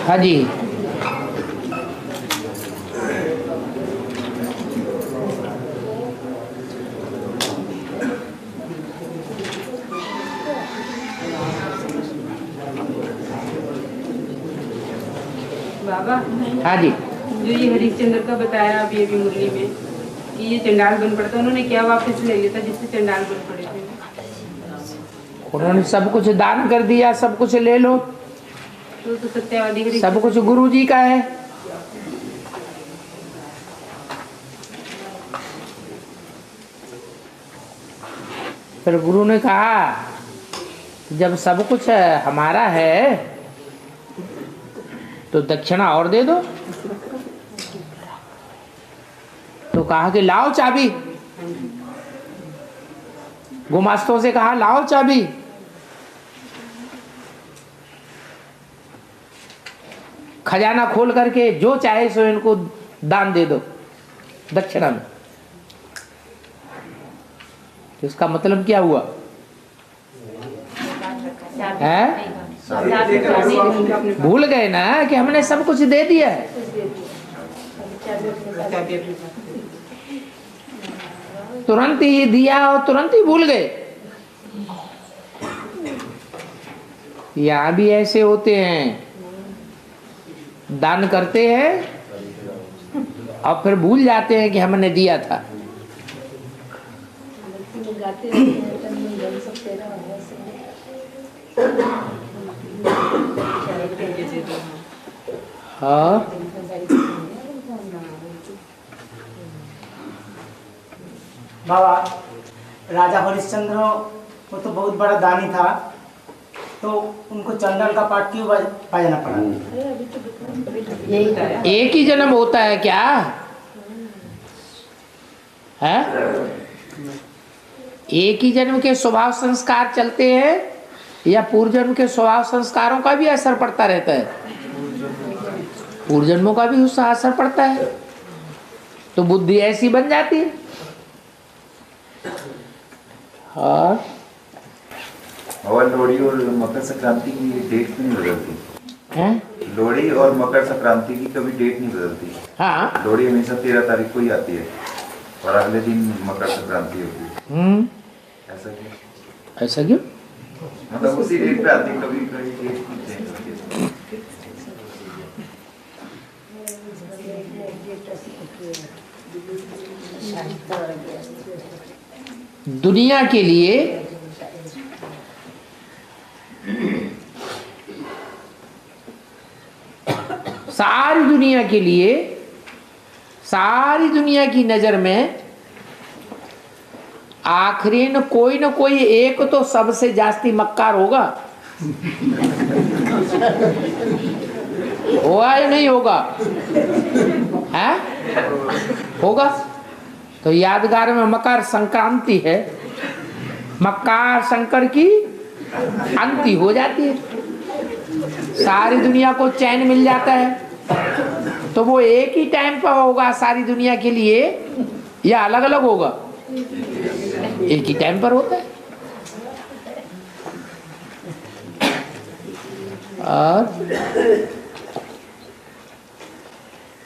हाँ जी। बाबा, हाँ जी। जो ये हरिश्चंद्र का बताया अभी अभी मुरली में कि ये चंडाल बन पड़ता, उन्होंने क्या वापस ले लिया था जिससे चंडाल बन पड़े थे? उन्होंने सब कुछ दान कर दिया, सब कुछ ले लो, तो सत्यवादी सब कुछ गुरु जी का है। फिर गुरु ने कहा जब सब कुछ हमारा है तो दक्षिणा और दे दो। तो कहा कि लाओ चाबी, गुमास्तों से कहा लाओ चाबी। खजाना खोल करके जो चाहे सो इनको दान दे दो दक्षिणा में। तो इसका मतलब क्या हुआ है? भूल गए ना कि हमने सब कुछ दे दिया है। तुरंत ही दिया और तुरंत ही भूल गए। यहाँ भी ऐसे होते हैं, दान करते हैं और फिर भूल जाते हैं कि हमने दिया था। हाँ, बाबा राजा हरिश्चंद्र वो तो बहुत बड़ा दानी था, तो उनको चंडाल का पाठ क्यों बजाना पड़ा? एक ही जन्म होता है क्या है? एक ही जन्म के स्वभाव संस्कार चलते हैं या पूर्व जन्म के स्वभाव संस्कारों का भी असर पड़ता रहता है? पूर्व जन्मों का भी उसका असर पड़ता है, तो बुद्धि ऐसी बन जाती है। हाँ, और लोहड़ी और मकर संक्रांति की डेट नहीं बदलती हैं? लोहड़ी और मकर संक्रांति की कभी डेट नहीं बदलती। हाँ, लोहड़ी हमेशा 13 तारीख को ही आती है और अगले दिन मकर संक्रांति होती है। ऐसा क्यों? ऐसा क्यों? मतलब उसी डेट पे आती है, कभी कभी डेट चेंज होती है। दुनिया के लिए सारी दुनिया के लिए, सारी दुनिया की नजर में आखिरी न कोई एक तो सबसे जास्ती मक्कार होगा। होगा या नहीं होगा? है? होगा। तो यादगार में मकर संक्रांति है, मकर शंकर की अंति हो जाती है, सारी दुनिया को चैन मिल जाता है। तो वो एक ही टाइम पर होगा सारी दुनिया के लिए या अलग अलग होगा? एक ही टाइम पर होता है। और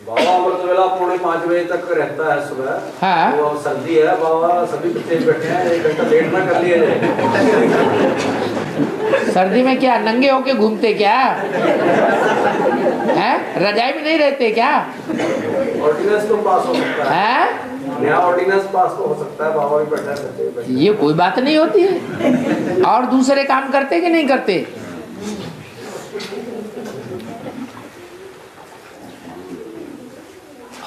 बाबा अमृत वेला 4:45 बजे तक रहता है सुबह। हाँ, तो सर्दी है बाबा, सभी बच्चे बैठे हैं, 1 घंटा लेट ना कर लिया जाए। सर्दी में क्या नंगे होके घूमते क्या है? रजाई में नहीं रहते क्या? ऑर्डिनेंस तो पास हो सकता है, है? नया ऑर्डिनेंस पास तो हो सकता है, बाबा भी बैठा रहते हैं। ये कोई बात नहीं होती है। और दूसरे काम करते कि नहीं करते?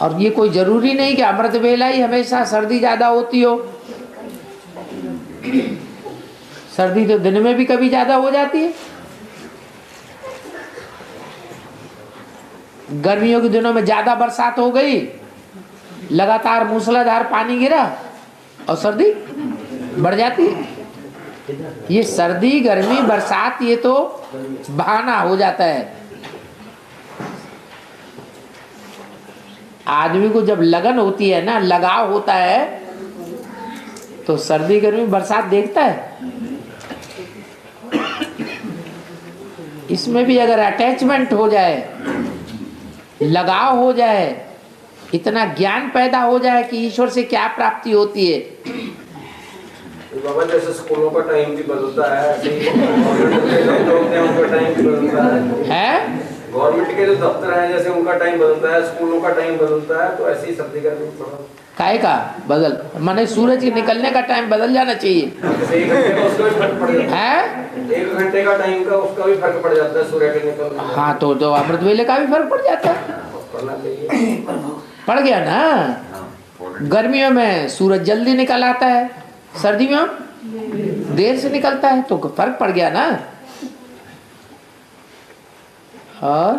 और ये कोई जरूरी नहीं कि अमृत वेला ही हमेशा सर्दी ज्यादा होती हो। सर्दी तो दिन में भी कभी ज्यादा हो जाती है। गर्मियों के दिनों में ज्यादा बरसात हो गई, लगातार मूसलाधार पानी गिरा और सर्दी बढ़ जाती है। ये सर्दी गर्मी बरसात ये तो बहाना हो जाता है। आदमी को जब लगन होती है ना, लगाव होता है, तो सर्दी गर्मी बरसात देखता है। इसमें भी अगर अटैचमेंट हो जाए, लगाव हो जाए, इतना ज्ञान पैदा हो जाए कि ईश्वर से क्या प्राप्ति होती है। बाबा जैसे स्कूलों का टाइम भी बदलता है, ऐसे ही गवर्नमेंट के जो होते हैं उनका टाइम भी बदलता है। गवर्नमेंट के जो दफ्तर हैं जैसे उनका टाइम बदलता है, स्कूलों का टाइम बदलता है, तो ऐसे ही सब जगह भी थोड़ा काहे का बदल, माने सूरज के निकलने का टाइम बदल जाना चाहिए। 1 घंटे का उसका भी फर्क पड़ जाता है 1 घंटे का टाइम का उसका भी फर्क पड़ जाता है सूर्य के निकलने का। हाँ, तो अमृत वेले का भी फर्क पड़ जाता है। पढ़ना चाहिए, पड़ गया ना। गर्मियों में सूरज जल्दी निकल आता है, सर्दियों में देर से निकलता है, तो फर्क पड़ गया ना। और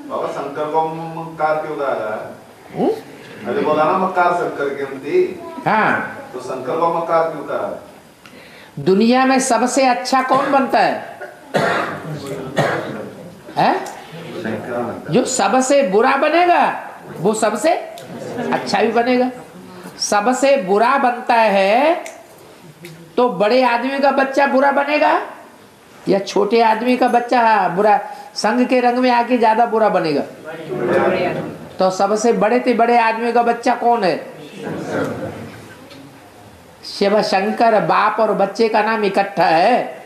बाबा शंकर को मक्कार क्यों कहा है? अरे बोला ना मक्कार शंकर की उनती। हाँ, तो शंकर को मक्कार क्यों कहा? दुनिया में सबसे अच्छा कौन बनता है? जो सबसे बुरा बनेगा वो सबसे अच्छा भी बनेगा। सबसे बुरा बनता है तो बड़े आदमी का बच्चा बुरा बनेगा या छोटे आदमी का बच्चा बुरा, संग के रंग में आके ज्यादा बुरा बनेगा? तो सबसे बड़े से बड़े आदमी का बच्चा कौन है? शिव शंकर, बाप और बच्चे का नाम इकट्ठा है।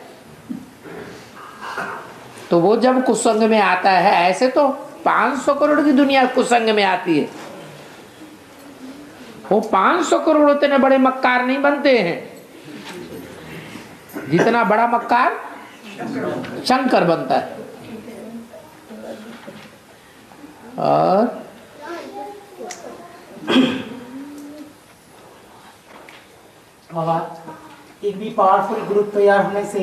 तो वो जब कुसंग में आता है, ऐसे तो 500 करोड़ की दुनिया कुसंग में आती है, वो 500 करोड़ उतने बड़े मक्कार नहीं बनते हैं जितना बड़ा मक्कार शंकर बनता है। और बाबा, एक भी पावरफुल ग्रुप तैयार होने से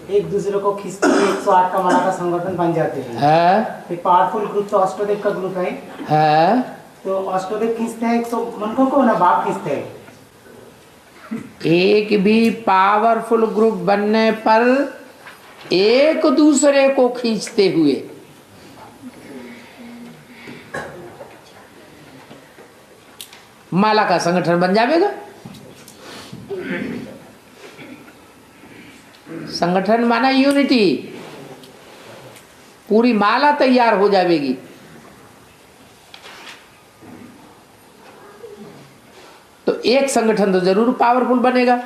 एक दूसरे को खींचते हुए 108 का माला का संगठन बन जाते हैं। एक पावरफुल ग्रुप तो अष्टदेव का ग्रुप है। तो अष्टदेव खींचते हैं 100 मनकों को, ना बाप खींचते हैं। एक भी पावरफुल ग्रुप बनने पर एक दूसरे को खींचते हुए माला का संगठन बन जाएगा। संगठन माना यूनिटी, पूरी माला तैयार हो जाएगी। तो एक संगठन तो जरूर पावरफुल बनेगा,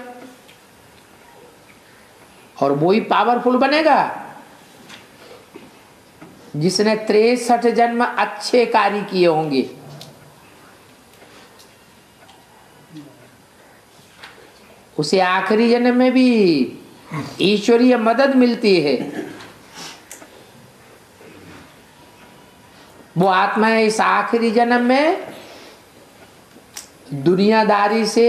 और वो ही पावरफुल बनेगा जिसने 63 जन्म अच्छे कार्य किए होंगे। उसे आखिरी जन्म में भी ईश्वरीय मदद मिलती है। वो आत्मा इस आखिरी जन्म में दुनियादारी से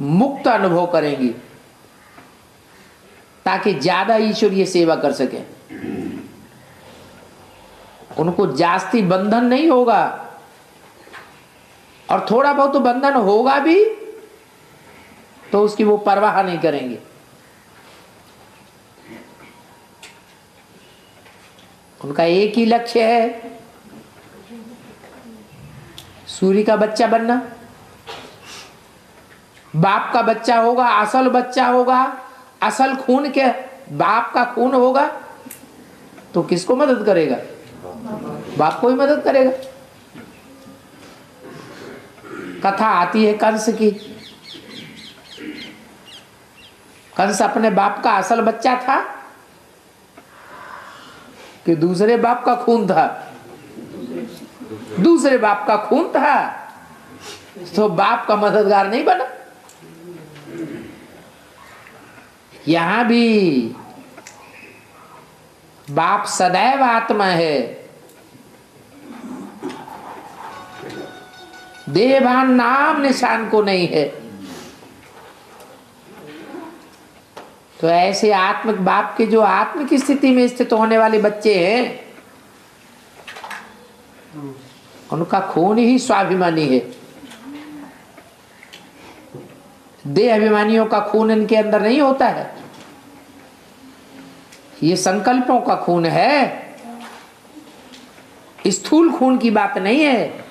मुक्त अनुभव करेंगी ताकि ज्यादा ईश्वरीय सेवा कर सके। उनको जास्ती बंधन नहीं होगा, और थोड़ा बहुत तो बंधन होगा भी तो उसकी वो परवाह नहीं करेंगे। उनका एक ही लक्ष्य है, सूर्य का बच्चा बनना। बाप का बच्चा होगा, असल बच्चा होगा, असल खून के बाप का खून होगा, तो किसको मदद करेगा? बाप को ही मदद करेगा। कथा आती है कंस की। कंस अपने बाप का असल बच्चा था कि दूसरे बाप का खून था? दूसरे बाप का खून था, तो बाप का मददगार नहीं बना। यहां भी बाप सदैव आत्मा है, देहभान नाम निशान को नहीं है। तो ऐसे आत्मिक बाप के जो आत्मिक स्थिति में स्थित होने वाले बच्चे हैं, उनका खून ही स्वाभिमानी है। देह अभिमानियों का खून इनके अंदर नहीं होता है। ये संकल्पों का खून है, स्थूल खून की बात नहीं है।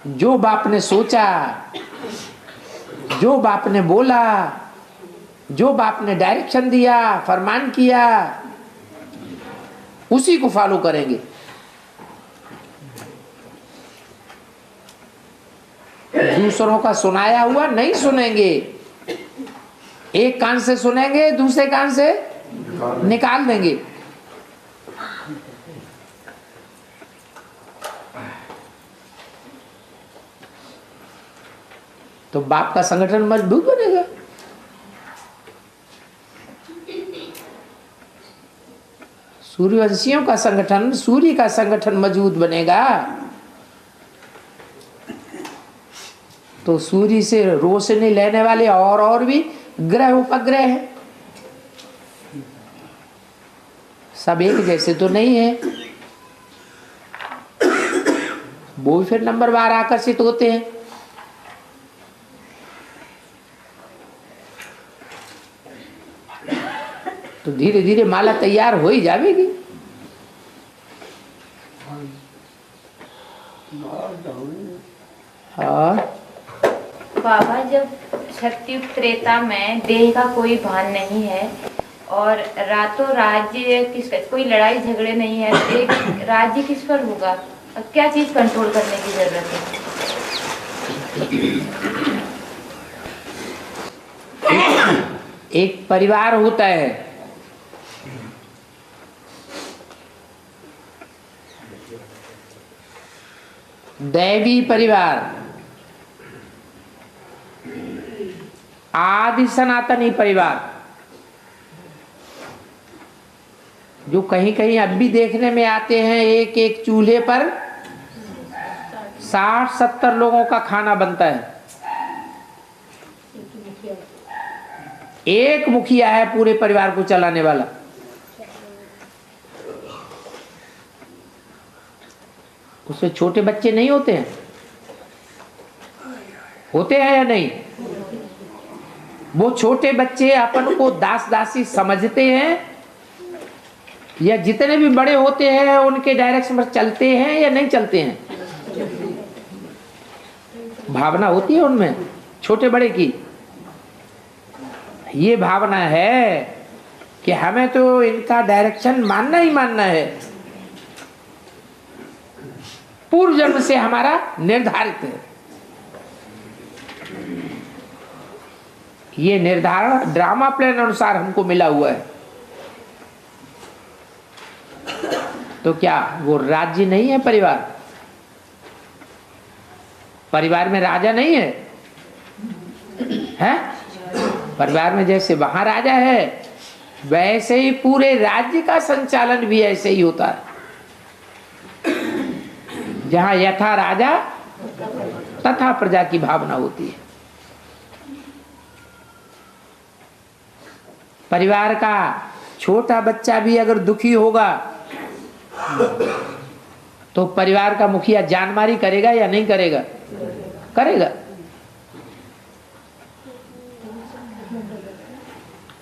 जो बाप ने सोचा, जो बाप ने बोला, जो बाप ने डायरेक्शन दिया, फरमान किया, उसी को फॉलो करेंगे। दूसरों का सुनाया हुआ नहीं सुनेंगे। एक कान से सुनेंगे, दूसरे कान से निकाल देंगे। तो बाप का संगठन मजबूत बनेगा। सूर्यवंशियों का संगठन, सूर्य का संगठन मजबूत बनेगा तो सूर्य से रोशनी लेने वाले और भी ग्रह उपग्रह हैं। सब एक जैसे तो नहीं है, वो भी फिर नंबरवार आकर्षित होते हैं। तो धीरे धीरे माला तैयार हो ही जाएगी। बाबा, जब सतयुग त्रेता में देह का कोई भान नहीं है और रातों राज्य कोई लड़ाई झगड़े नहीं है, एक राज्य किस पर होगा? क्या चीज कंट्रोल करने की जरूरत है? एक परिवार होता है, दैवी परिवार, आदि सनातनी परिवार, जो कहीं कहीं अब भी देखने में आते हैं। एक एक चूल्हे पर 60-70 लोगों का खाना बनता है। एक मुखिया है पूरे परिवार को चलाने वाला। उसमें छोटे बच्चे नहीं होते हैं? होते हैं या नहीं? वो छोटे बच्चे अपन को दास दासी समझते हैं या जितने भी बड़े होते हैं उनके डायरेक्शन पर चलते हैं या नहीं चलते हैं? भावना होती है उनमें छोटे बड़े की। ये भावना है कि हमें तो इनका डायरेक्शन मानना ही मानना है, पूर्व जन्म से हमारा निर्धारित है। ये निर्धारण ड्रामा प्लान अनुसार हमको मिला हुआ है। तो क्या वो राज्य नहीं है? परिवार, परिवार में राजा नहीं है? हैं? परिवार में जैसे वहां राजा है वैसे ही पूरे राज्य का संचालन भी ऐसे ही होता है। जहां यथा राजा तथा प्रजा की भावना होती है। परिवार का छोटा बच्चा भी अगर दुखी होगा तो परिवार का मुखिया जानमारी करेगा या नहीं करेगा? करेगा।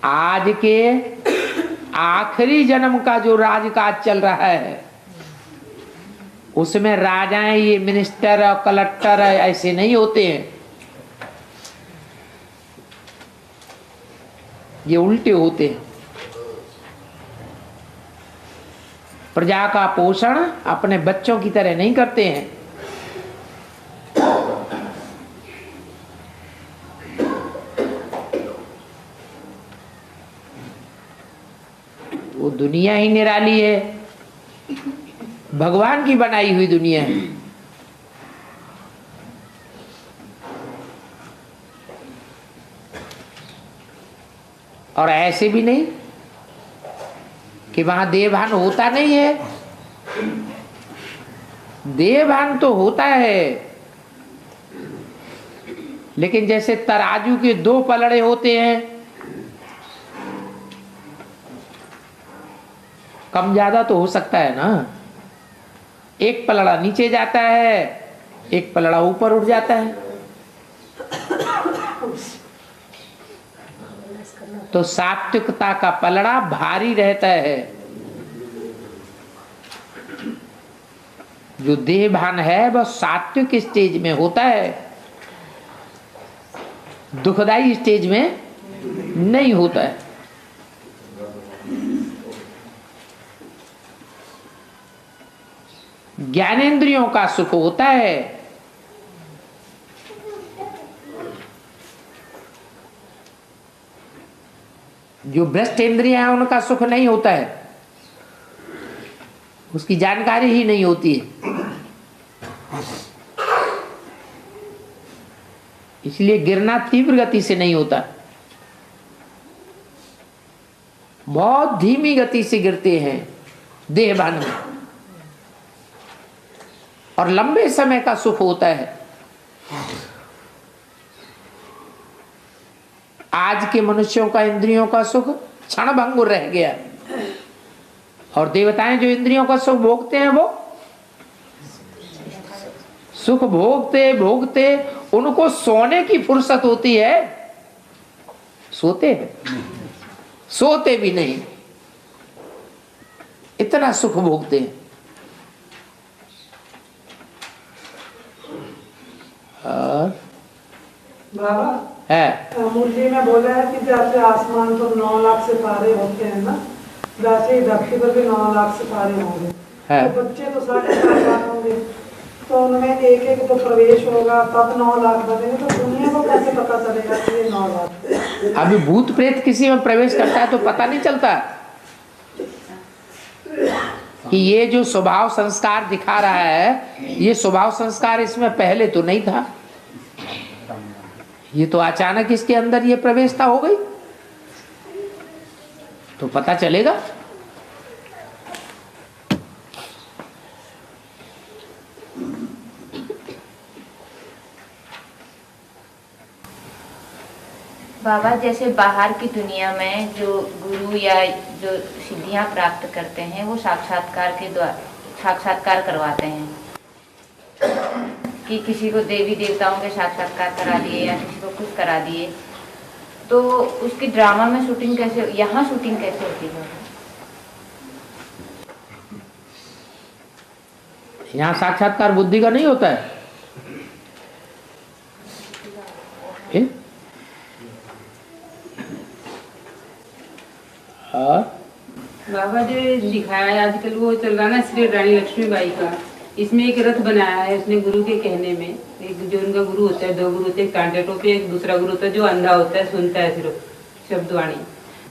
आज के आखिरी जन्म का जो राजकाज चल रहा है उसमें राजाएं ये मिनिस्टर और कलेक्टर ऐसे नहीं होते हैं, ये उल्टे होते हैं। प्रजा का पोषण अपने बच्चों की तरह नहीं करते हैं। वो दुनिया ही निराली है, भगवान की बनाई हुई दुनिया है। और ऐसे भी नहीं कि वहां देवभान होता नहीं है। देवभान तो होता है, लेकिन जैसे तराजू के 2 पलड़े होते हैं, कम ज्यादा तो हो सकता है ना। एक पलड़ा नीचे जाता है, एक पलड़ा ऊपर उठ जाता है। तो सात्विकता का पलड़ा भारी रहता है। जो देह भान है वह सात्विक स्टेज में होता है, दुखदाई स्टेज में नहीं होता है। ज्ञानेंद्रियों का सुख होता है, जो भ्रष्ट इंद्रियां हैं उनका सुख नहीं होता है, उसकी जानकारी ही नहीं होती है। इसलिए गिरना तीव्र गति से नहीं होता, बहुत धीमी गति से गिरते हैं देहभान में, और लंबे समय का सुख होता है। आज के मनुष्यों का इंद्रियों का सुख क्षणभंगुर रह गया, और देवताएं जो इंद्रियों का सुख भोगते हैं वो सुख भोगते भोगते उनको सोने की फुर्सत होती है, सोते हैं, सोते भी नहीं, इतना सुख भोगते हैं। बाबा है मुरली में बोला है कि जैसे आसमान पर 9 लाख सितारे होते हैं ना, वैसे ही धरती पर भी 9 लाख सितारे होंगे। तो बच्चे तो 7.5 होंगे, तो उनमें एक एक तो प्रवेश होगा, तब 9 लाख बनेंगे। तो दुनिया को कैसे पता चलेगा कि ये 9 लाख? अभी भूत प्रेत किसी में प्रवेश करता है तो पता नहीं चलता कि ये जो स्वभाव संस्कार दिखा रहा है, ये स्वभाव संस्कार इसमें पहले तो नहीं था, ये तो अचानक इसके अंदर ये प्रवेशता हो गई, तो पता चलेगा। बाबा, जैसे बाहर की दुनिया में जो गुरु या जो सिद्धियां प्राप्त करते हैं वो साक्षात्कार के द्वारा साक्षात्कार करवाते हैं, कि किसी को देवी देवताओं के साक्षात्कार करा दिए या किसी को कुछ करा दिए, तो उसकी ड्रामा में शूटिंग कैसे, यहाँ शूटिंग कैसे होती है? यहाँ साक्षात्कार बुद्धि का नहीं होता है। बाबा जो दिखाया है आजकल वो चल रहा ना श्री रानी लक्ष्मीबाई का, इसमें एक रथ बनाया है उसने गुरु के कहने में। एक जो उनका गुरु होता है, 2 गुरु होते हैं, कांटे टोपे, एक दूसरा गुरु होता है जो अंधा होता है, सुनता है सिर्फ शब्दवाणी।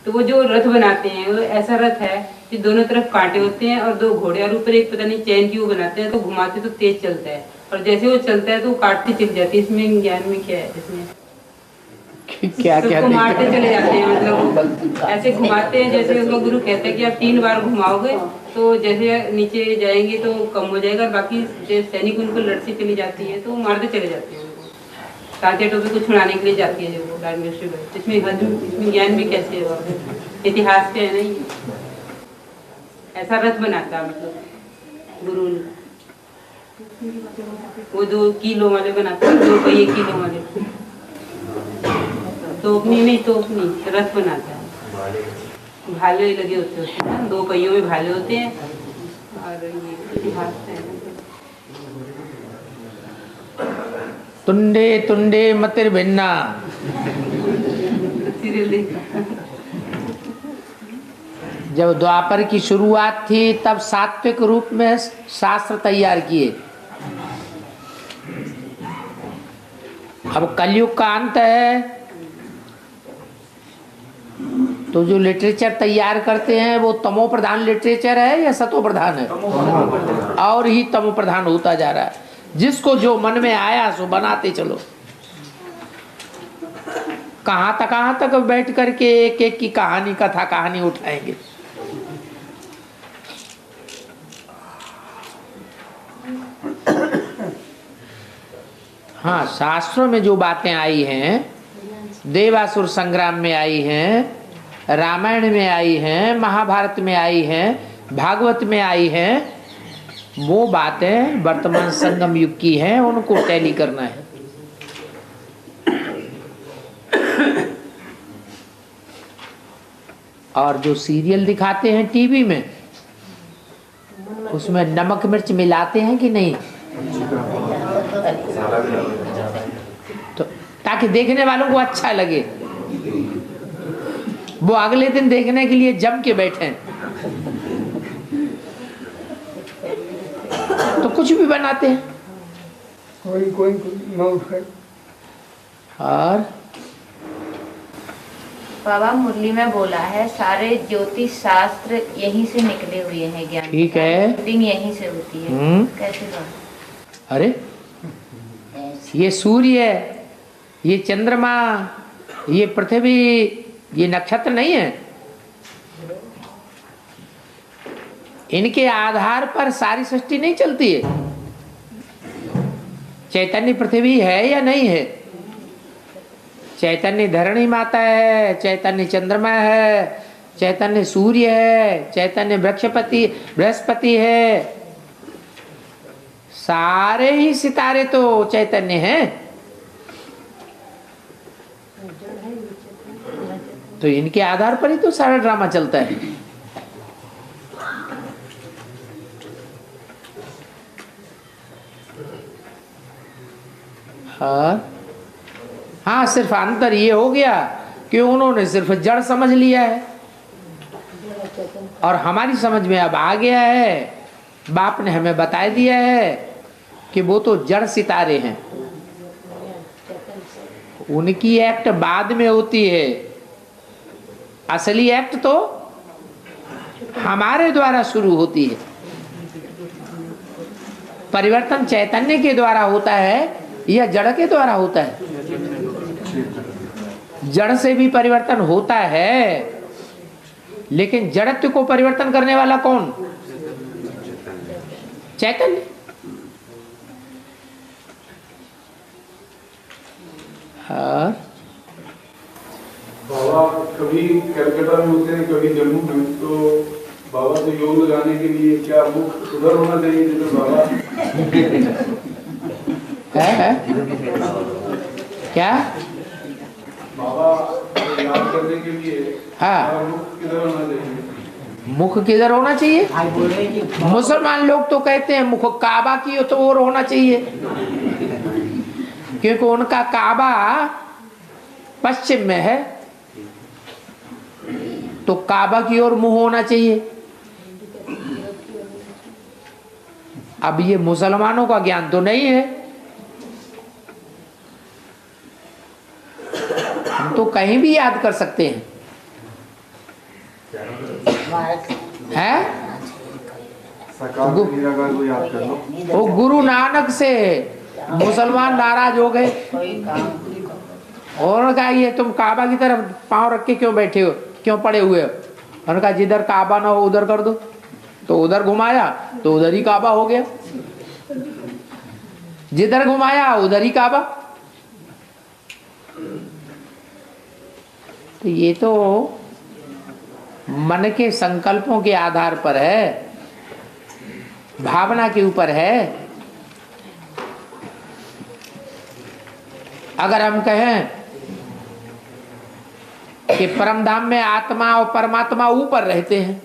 तो वो जो रथ बनाते हैं वो ऐसा रथ है कि दोनों तरफ कांटे होते हैं और 2 घोड़े, और ऊपर एक पता नहीं चैन की वो बनाते हैं, तो घुमाते तो तेज चलता है, और जैसे वो चलता है तो वो काटते चल जाती है। इसमें ज्ञान में क्या है? इसमें क्या क्या घुमाते चले जाते हैं, मतलब ऐसे घुमाते हैं जैसे उसका गुरु कहता है कि आप 3 बार घुमाओगे तो जैसे नीचे जाएंगे तो कम हो जाएगा, और बाकी सैनिक उनको लड़ती चली जाती है तो मारते चले जाते हैं उनको। कांटे टोपे को छुड़ाने के लिए जाती है जो वो रानी लक्ष्मीबाई। इसमें ज्ञान भी कैसे है? इतिहास पे है नहीं, ऐसा रथ बनाता मतलब गुरु ने। वो 2 किलो वाले बनाते हैं, 2 पहिए किलो वाले, तोपनी नहीं, तोपनी रथ बनाता है, भाले लगे होते हैं, 2 पहियों में भाले होते हैं, और ये इतिहास है। तुंडे तुंडे मतिर भिन्ना, सीरियल देखा। जब द्वापर की शुरुआत थी तब सात्विक रूप में शास्त्र तैयार किए, अब कलयुग का अंत है तो जो लिटरेचर तैयार करते हैं वो तमो प्रधान लिटरेचर है या सतो प्रधान है? और ही तमो प्रधान होता जा रहा है। जिसको जो मन में आया सो बनाते चलो। कहाँ तक बैठ करके एक एक की कहानी, कथा कहानी उठाएंगे। हाँ, शास्त्रों में जो बातें आई हैं, देवासुर संग्राम में आई हैं, रामायण में आई हैं, महाभारत में आई हैं, भागवत में आई हैं, वो बातें वर्तमान संगम युग की हैं, उनको टैली करना है। और जो सीरियल दिखाते हैं टीवी में, उसमें नमक मिर्च मिलाते हैं कि नहीं? तो ताकि देखने वालों को अच्छा लगे, वो अगले दिन देखने के लिए जम के बैठे। तो कुछ भी बनाते हैं। कोई और बाबा मुरली में बोला है सारे ज्योतिष शास्त्र यहीं से निकले हुए हैं, ज्ञान ठीक है, शूटिंग यहीं से होती है। कैसे बात? अरे ये सूर्य, ये चंद्रमा, ये पृथ्वी, ये नक्षत्र नहीं है। इनके आधार पर सारी सृष्टि नहीं चलती है। चैतन्य पृथ्वी है या नहीं है? चैतन्य धरणी माता है, चैतन्य चंद्रमा है, चैतन्य सूर्य है, चैतन्य बृहस्पति है। सारे ही सितारे तो चैतन्य हैं। तो इनके आधार पर ही तो सारा ड्रामा चलता है। हाँ, सिर्फ अंतर ये हो गया कि उन्होंने सिर्फ जड़ समझ लिया है और हमारी समझ में अब आ गया है। बाप ने हमें बता दिया है कि वो तो जड़ सितारे हैं, उनकी एक्ट बाद में होती है। असली एक्ट तो हमारे द्वारा शुरू होती है। परिवर्तन चैतन्य के द्वारा होता है या जड़ के द्वारा होता है? जड़ से भी परिवर्तन होता है, लेकिन जड़त्व को परिवर्तन करने वाला कौन? चैतन्य। बाबा कभी कलकत्ता में होते हैं, कभी जम्मू में, तो बाबा से योग लगाने के लिए क्या मुख उधर होना चाहिए जैसे बाबा है? क्या बाबा याद करने के लिए हाँ, मुख किधर होना चाहिए? मुख किधर होना चाहिए? मुसलमान लोग तो कहते हैं मुख काबा की तो और होना चाहिए, क्योंकि उनका काबा पश्चिम में है, तो काबा की ओर मुंह होना चाहिए। अब ये मुसलमानों का ज्ञान तो नहीं है। हम तो कहीं भी याद कर सकते हैं, हैं? वो गुरु नानक से मुसलमान नाराज हो गए और कहा ये तुम काबा की तरफ पांव रख के क्यों बैठे हो, क्यों पड़े हुए हो? उन्होंने कहा जिधर काबा ना हो उधर कर दो। तो उधर घुमाया तो उधर ही काबा हो गया, जिधर घुमाया उधर ही काबा। तो ये तो मन के संकल्पों के आधार पर है, भावना के ऊपर है। अगर हम कहें कि परमधाम में आत्मा और परमात्मा ऊपर रहते हैं,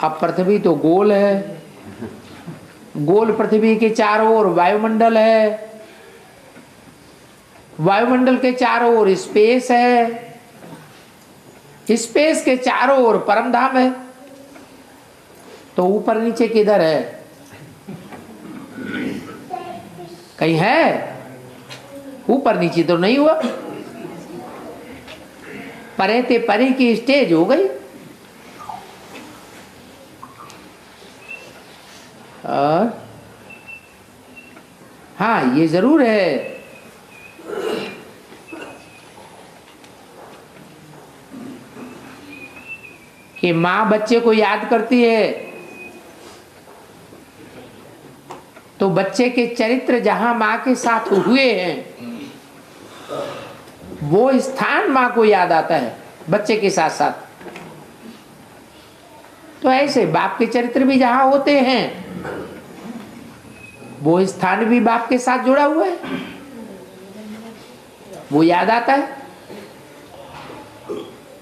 अब पृथ्वी तो गोल है, गोल पृथ्वी के चारों ओर वायुमंडल है, वायुमंडल के चारों ओर स्पेस है, स्पेस के चारों ओर परमधाम है। तो ऊपर नीचे किधर है? कहीं है? ऊपर नीचे तो नहीं हुआ, परे ते परे की स्टेज हो गई। और हाँ, ये जरूर है कि माँ बच्चे को याद करती है तो बच्चे के चरित्र जहां माँ के साथ हुए हैं वो स्थान माँ को याद आता है बच्चे के साथ साथ। तो ऐसे बाप के चरित्र भी जहां होते हैं वो स्थान भी बाप के साथ जुड़ा हुआ है, वो याद आता है।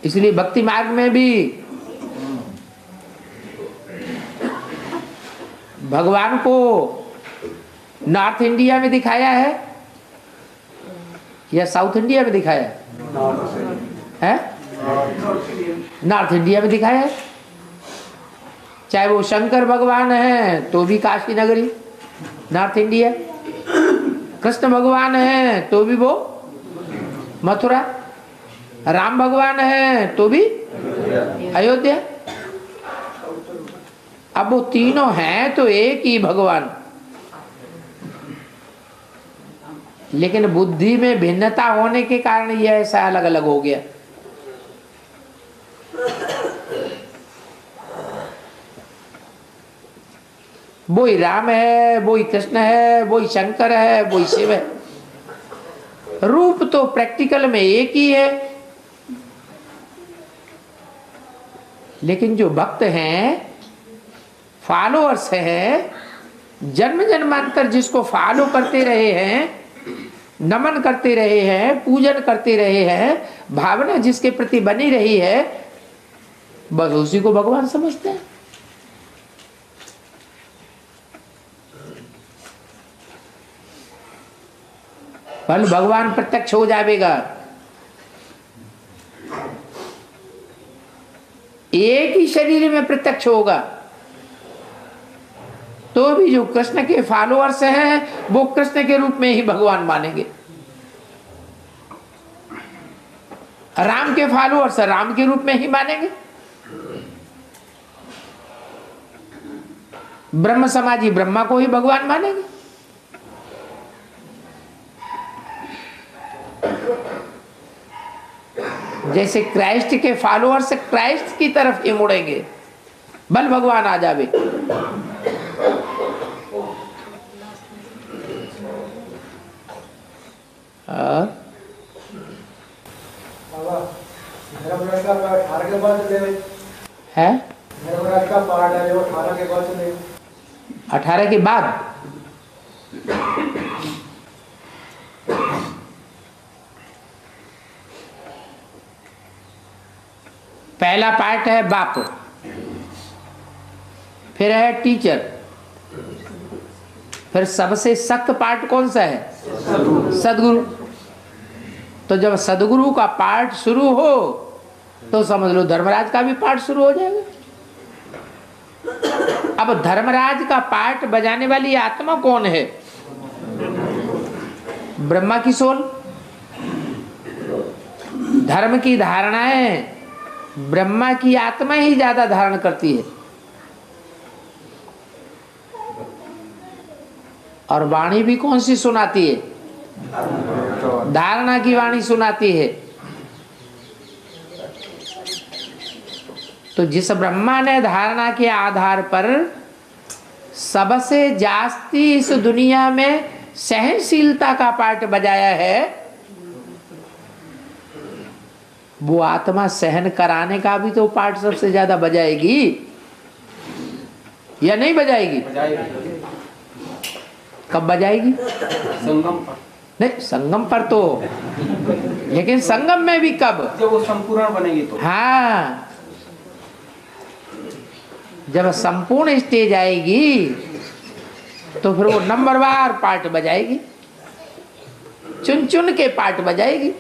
इसलिए भक्ति मार्ग में भी भगवान को नॉर्थ इंडिया में दिखाया है या साउथ इंडिया में दिखाया है? नॉर्थ इंडिया में दिखाया है। चाहे वो शंकर भगवान है तो भी काशी नगरी नॉर्थ इंडिया, कृष्ण भगवान है तो भी वो मथुरा, राम भगवान है तो भी अयोध्या। अब वो तीनों हैं तो एक ही भगवान, लेकिन बुद्धि में भिन्नता होने के कारण ये ऐसा अलग अलग हो गया। वो ही राम है, वो ही कृष्ण है, वो ही शंकर है, वो ही शिव है। रूप तो प्रैक्टिकल में एक ही है, लेकिन जो भक्त हैं, फॉलोअर्स हैं, जन्म जन्मांतर जिसको फॉलो करते रहे हैं, नमन करते रहे हैं, पूजन करते रहे हैं, भावना जिसके प्रति बनी रही है, बस उसी को भगवान समझते हैं। कल भगवान प्रत्यक्ष हो जाएगा। एक ही शरीर में प्रत्यक्ष होगा तो भी जो कृष्ण के फॉलोअर्स हैं वो कृष्ण के रूप में ही भगवान मानेंगे, राम के फॉलोअर्स राम के रूप में ही मानेंगे, ब्रह्म समाजी ब्रह्मा को ही भगवान मानेंगे। जैसे क्राइस्ट के फॉलोअर्स क्राइस्ट की तरफ ही मुड़ेंगे, बल भगवान आ जावे। है 18 के बाद पहला पार्ट है बाप, फिर है टीचर, फिर सबसे सख्त पार्ट कौन सा है? सदगुरु। तो जब सदगुरु का पार्ट शुरू हो तो समझ लो धर्मराज का भी पार्ट शुरू हो जाएगा। अब धर्मराज का पार्ट बजाने वाली आत्मा कौन है? ब्रह्मा की सोल। धर्म की धारणाएं ब्रह्मा की आत्मा ही ज्यादा धारण करती है, और वाणी भी कौन सी सुनाती है? धारणा की वाणी सुनाती है। तो जिस ब्रह्मा ने धारणा के आधार पर सबसे जास्ती इस दुनिया में सहनशीलता का पार्ट बजाया है, वो आत्मा सहन कराने का भी तो पार्ट सबसे ज्यादा बजाएगी या नहीं बजाएगी? कब बजाएगी? संगम पर। नहीं, संगम पर तो, लेकिन संगम में भी कब? जब वो संपूर्ण बनेगी तो। हाँ, जब संपूर्ण स्टेज आएगी तो फिर वो नंबरवार पार्ट बजाएगी, चुन चुन के पार्ट बजाएगी।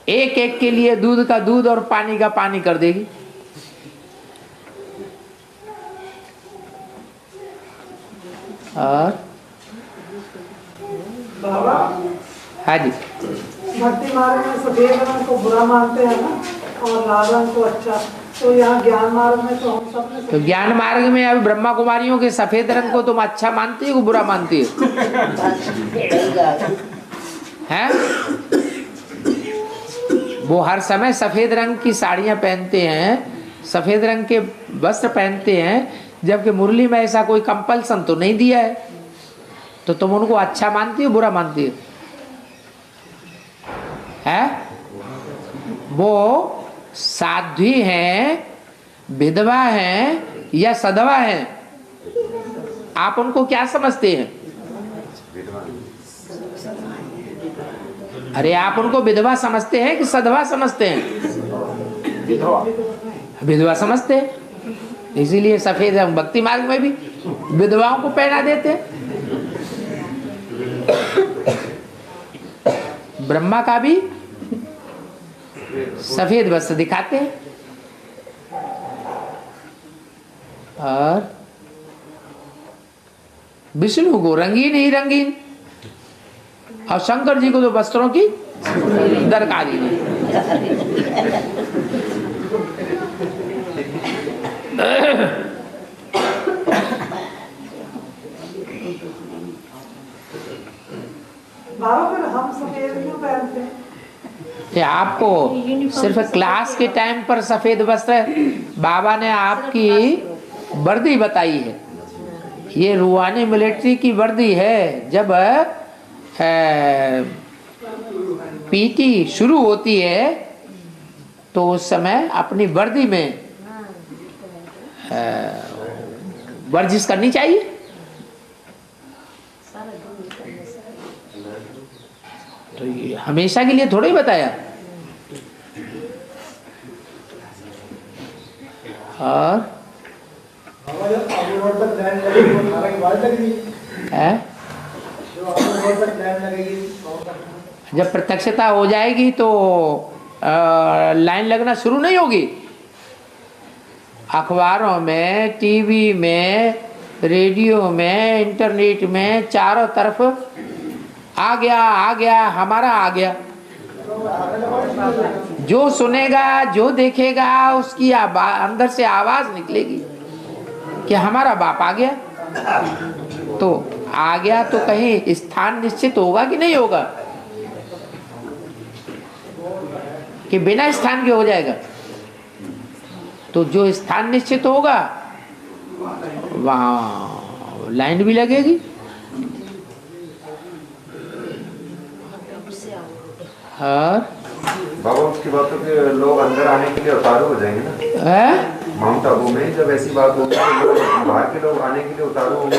एक एक के लिए दूध का दूध और पानी का पानी कर देगी। और बाबा, हाँ जी, भक्ति मार्ग में सफेद रंग को बुरा मानते हैं ना, और लाल रंग को अच्छा। तो यहाँ ज्ञान मार्ग में तो हम सब तो ज्ञान मार्ग में अब ब्रह्मा कुमारियों के सफेद रंग को तुम अच्छा मानती हो, बुरा मानती हो? हैं? वो हर समय सफेद रंग की साड़ियां पहनते हैं, सफेद रंग के वस्त्र पहनते हैं, जबकि मुरली में ऐसा कोई कंपल्सन तो नहीं दिया है। तो तुम उनको अच्छा मानती हो, बुरा मानती हो? है? वो साध्वी हैं, विधवा हैं या सधवा हैं? आप उनको क्या समझते हैं? अरे आप उनको विधवा समझते हैं कि सधवा समझते हैं? विधवा। विधवा समझते हैं, इसीलिए सफेद रंग भक्ति मार्ग में भी विधवाओं को पहना देते हैं। ब्रह्मा का भी सफेद वस्त्र दिखाते हैं और विष्णु को रंगीन ही रंगीन, और शंकर जी को तो वस्त्रों की दरकार ही नहीं। बाबा फिर हम सफेद क्यों पहनते हैं? ये आपको सिर्फ क्लास के टाइम पर सफेद वस्त्र, बाबा ने आपकी वर्दी बताई है, ये रूहानी मिलिट्री की वर्दी है। जब पीटी शुरू होती है तो उस समय अपनी वर्दी में वर्जिश करनी चाहिए। तो ये हमेशा के लिए थोड़ा ही बताया। और जब प्रत्यक्षता हो जाएगी तो लाइन लगना शुरू नहीं होगी। अखबारों में, टीवी में, रेडियो में, इंटरनेट में, चारों तरफ आ गया हमारा आ गया। जो सुनेगा, जो देखेगा, उसकी अंदर से आवाज निकलेगी कि हमारा बाप आ गया। तो आ गया तो कहीं स्थान निश्चित होगा कि नहीं होगा, कि बिना स्थान के हो जाएगा? तो जो स्थान निश्चित होगा वहां लाइन भी लगेगी। और बाबा उसकी बात तो कि लोग अंदर आने के लिए उतारू हो जाएंगे ना माउंट आबू में, जब ऐसी बात होगी तो लोग बाहर के लोग आने के लिए उतारू होंगे।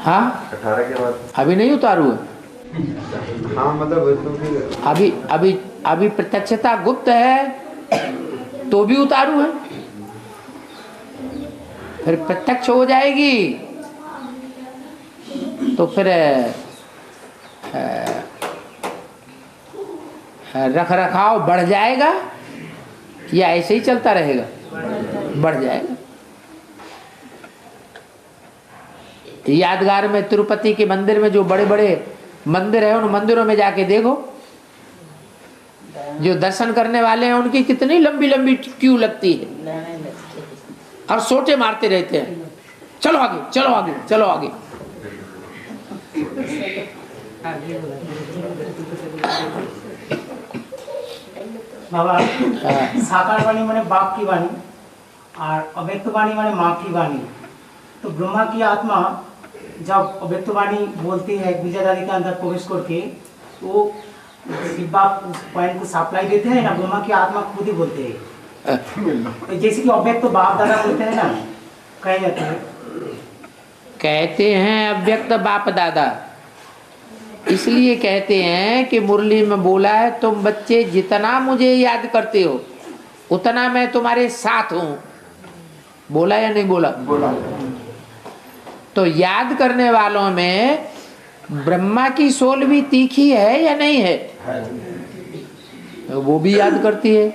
हाँ 18 के बाद अभी नहीं उतारू है। हाँ मतलब अभी प्रत्यक्षता गुप्त है तो भी उतारू है, फिर प्रत्यक्ष हो जाएगी तो फिर रख रखाव बढ़ जाएगा या ऐसे ही चलता रहेगा? बढ़ जाएगा। यादगार में तिरुपति के मंदिर में जो बड़े बड़े मंदिर है, उन मंदिरों में जाके देखो, जो दर्शन करने वाले हैं उनकी कितनी लंबी लंबी क्यू लगती है और सोटे मारते रहते हैं, चलो आगे चलो आगे चलो आगे। बाबा साकार वाणी माने बाप की वाणी और अव्यक्त वाणी माने माँ की वाणी। तो ब्रह्मा की आत्मा जब अव्यक्त वाणी बोलती है बीजादारी के अंदर प्रवेश करके, तो शिव बाप उस पॉइंट को सप्लाई देते हैं ना, ब्रह्मा की आत्मा खुद ही बोलते हैं। तो जैसे कि अव्यक्त बाप दादा बोलते हैं ना, कहे जाते हैं, कहते हैं अव्यक्त बाप दादा, इसलिए कहते हैं कि मुरली में बोला है, तुम बच्चे जितना मुझे याद करते हो उतना मैं तुम्हारे साथ हूं। बोला या नहीं बोला? बोला। तो याद करने वालों में ब्रह्मा की सोल भी तीखी है या नहीं है? तो वो भी याद करती है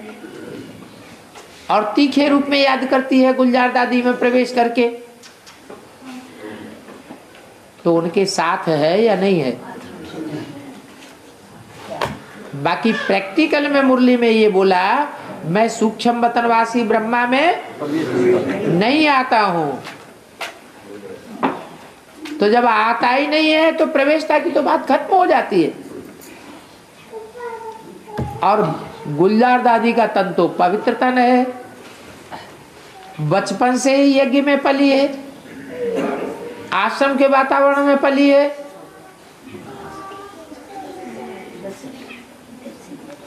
और तीखे रूप में याद करती है गुलजार दादी में प्रवेश करके। तो उनके साथ है या नहीं है? बाकी प्रैक्टिकल में मुरली में ये बोला, मैं सूक्ष्म वतनवासी ब्रह्मा में नहीं आता हूं। तो जब आता ही नहीं है तो प्रवेशता की तो बात खत्म हो जाती है। और गुलजार दादी का तन तो पवित्र तन है, बचपन से ही यज्ञ में पली है, आश्रम के वातावरण में पली है,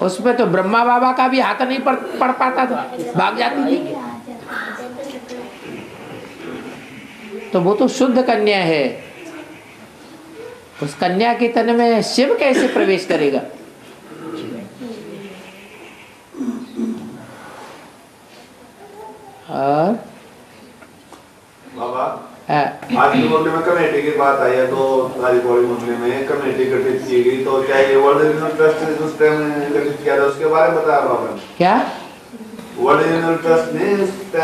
उसमें तो ब्रह्मा बाबा का भी हाथ नहीं पड़ पाता था, भाग जाती थी। तो वो तो शुद्ध कन्या है, उस कन्या के तन में शिव कैसे प्रवेश करेगा? बाबा है। आज की मुरली में कमेटी की बात आई है, तो सारी पौड़ी मुरली में कमेटी गठित की गई, तो क्या ये वर्ल्ड रीजनल ट्रस्ट ने उस टाइम गठित किया था, उसके बारे में बताया बाबा ने? क्या वर्ल्ड रीजनल ट्रस्ट ने?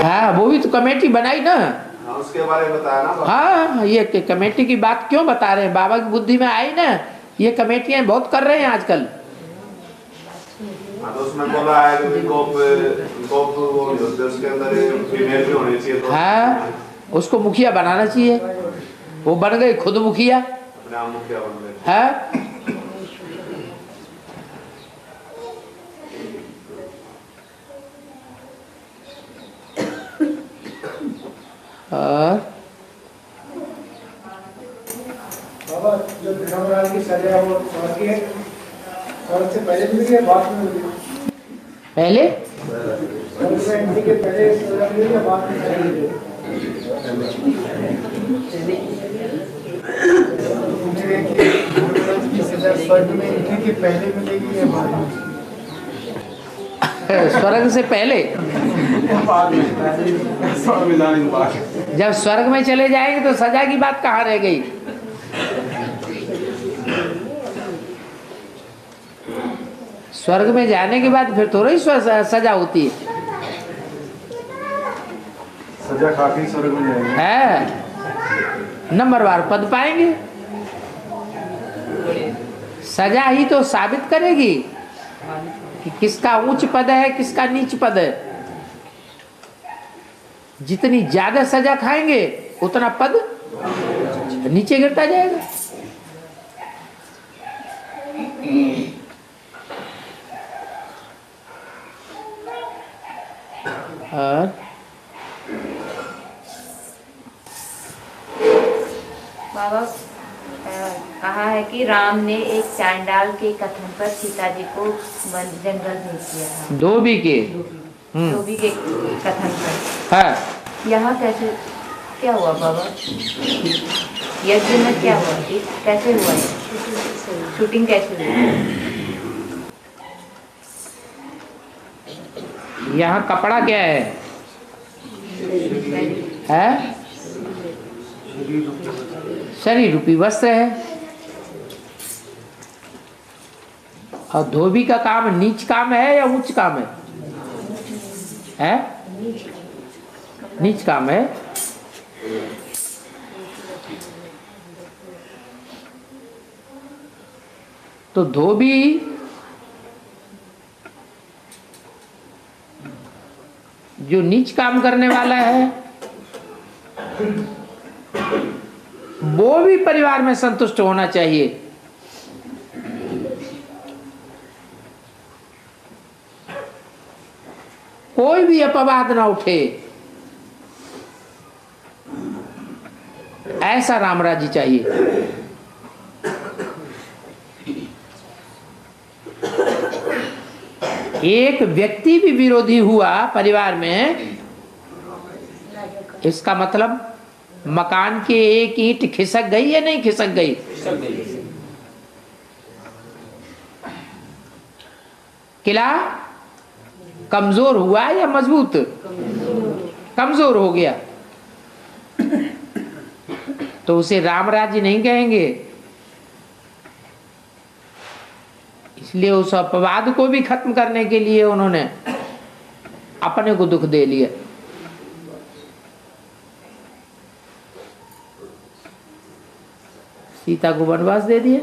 हाँ, वो भी तो कमेटी बनाई ना। हाँ, उसके बारे में बताया ना बाबा? हाँ, ये कमेटी की बात क्यों बता रहे हैं, बाबा की बुद्धि में आई ना। ये कमेटियां बहुत कर रहे हैं आजकल। हाँ, तो उसमें बोला है कि गोप उसके अंदर फीमेल भी होनी चाहिए, तो हाँ, उसको मुखिया बनाना चाहिए। वो बन गई खुद मुखिया। अपने आप मुखिया बन गए। है और बाबा जो धर्मराज की सजा वो स्वर्ग है, स्वर्ग से पहले मिली है बाद में मिली? पहले स्वर्ग में एंट्री के पहले सजा मिली या बाद में सजा मिली? स्वर्ग में एंट्री के पहले मिलेगी या बाद में? स्वर्ग से पहले, जब स्वर्ग में चले जाएंगे तो सजा की बात कहाँ रह गई। स्वर्ग में जाने के बाद फिर थोड़ी सजा होती है। सजा खा के स्वर्ग में जाएंगे। है, नंबरवार पद पाएंगे। सजा ही तो साबित करेगी कि किसका उच्च पद है, किसका नीच पद है। जितनी ज्यादा सजा खाएंगे उतना पद नीचे गिरता जाएगा। और बाबा कहा है कि राम ने एक चांडाल के कथन पर सीता जी को जंगल भेज दिया था। धोबी के धोबी के कथन पर। है। यहाँ कैसे क्या हुआ बाबा? यज्ञ में क्या हुआ, कैसे हुआ है? शूटिंग कैसे हुई? यहाँ कपड़ा क्या है? है शरीर रूपी वस्त्र है। और धोबी का काम नीच काम है या उच्च काम है? है नीच काम है। तो धोबी जो नीच काम करने वाला है वो भी परिवार में संतुष्ट होना चाहिए। कोई भी अपवाद ना उठे, ऐसा रामराज्य चाहिए। एक व्यक्ति भी विरोधी हुआ परिवार में, इसका मतलब मकान की एक ईंट खिसक गई या नहीं खिसक गई? किला कमजोर हुआ या मजबूत? कमजोर हो गया। तो उसे रामराज्य नहीं कहेंगे। इसलिए उस अपवाद को भी खत्म करने के लिए उन्होंने अपने को दुख दे लिया। सीता को वनवास दे दिया।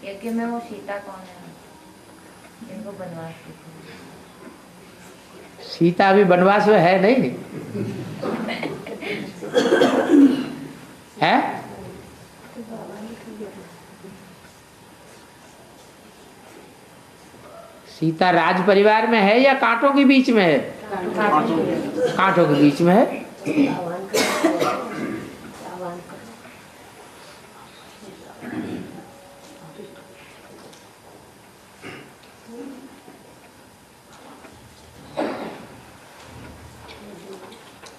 यज्ञ में वो सीता कौन है जिनको वनवास देते? सीता अभी वनवास में है नहीं है? सीता राज परिवार में है या कांटों के बीच में है? कांटों के बीच में है।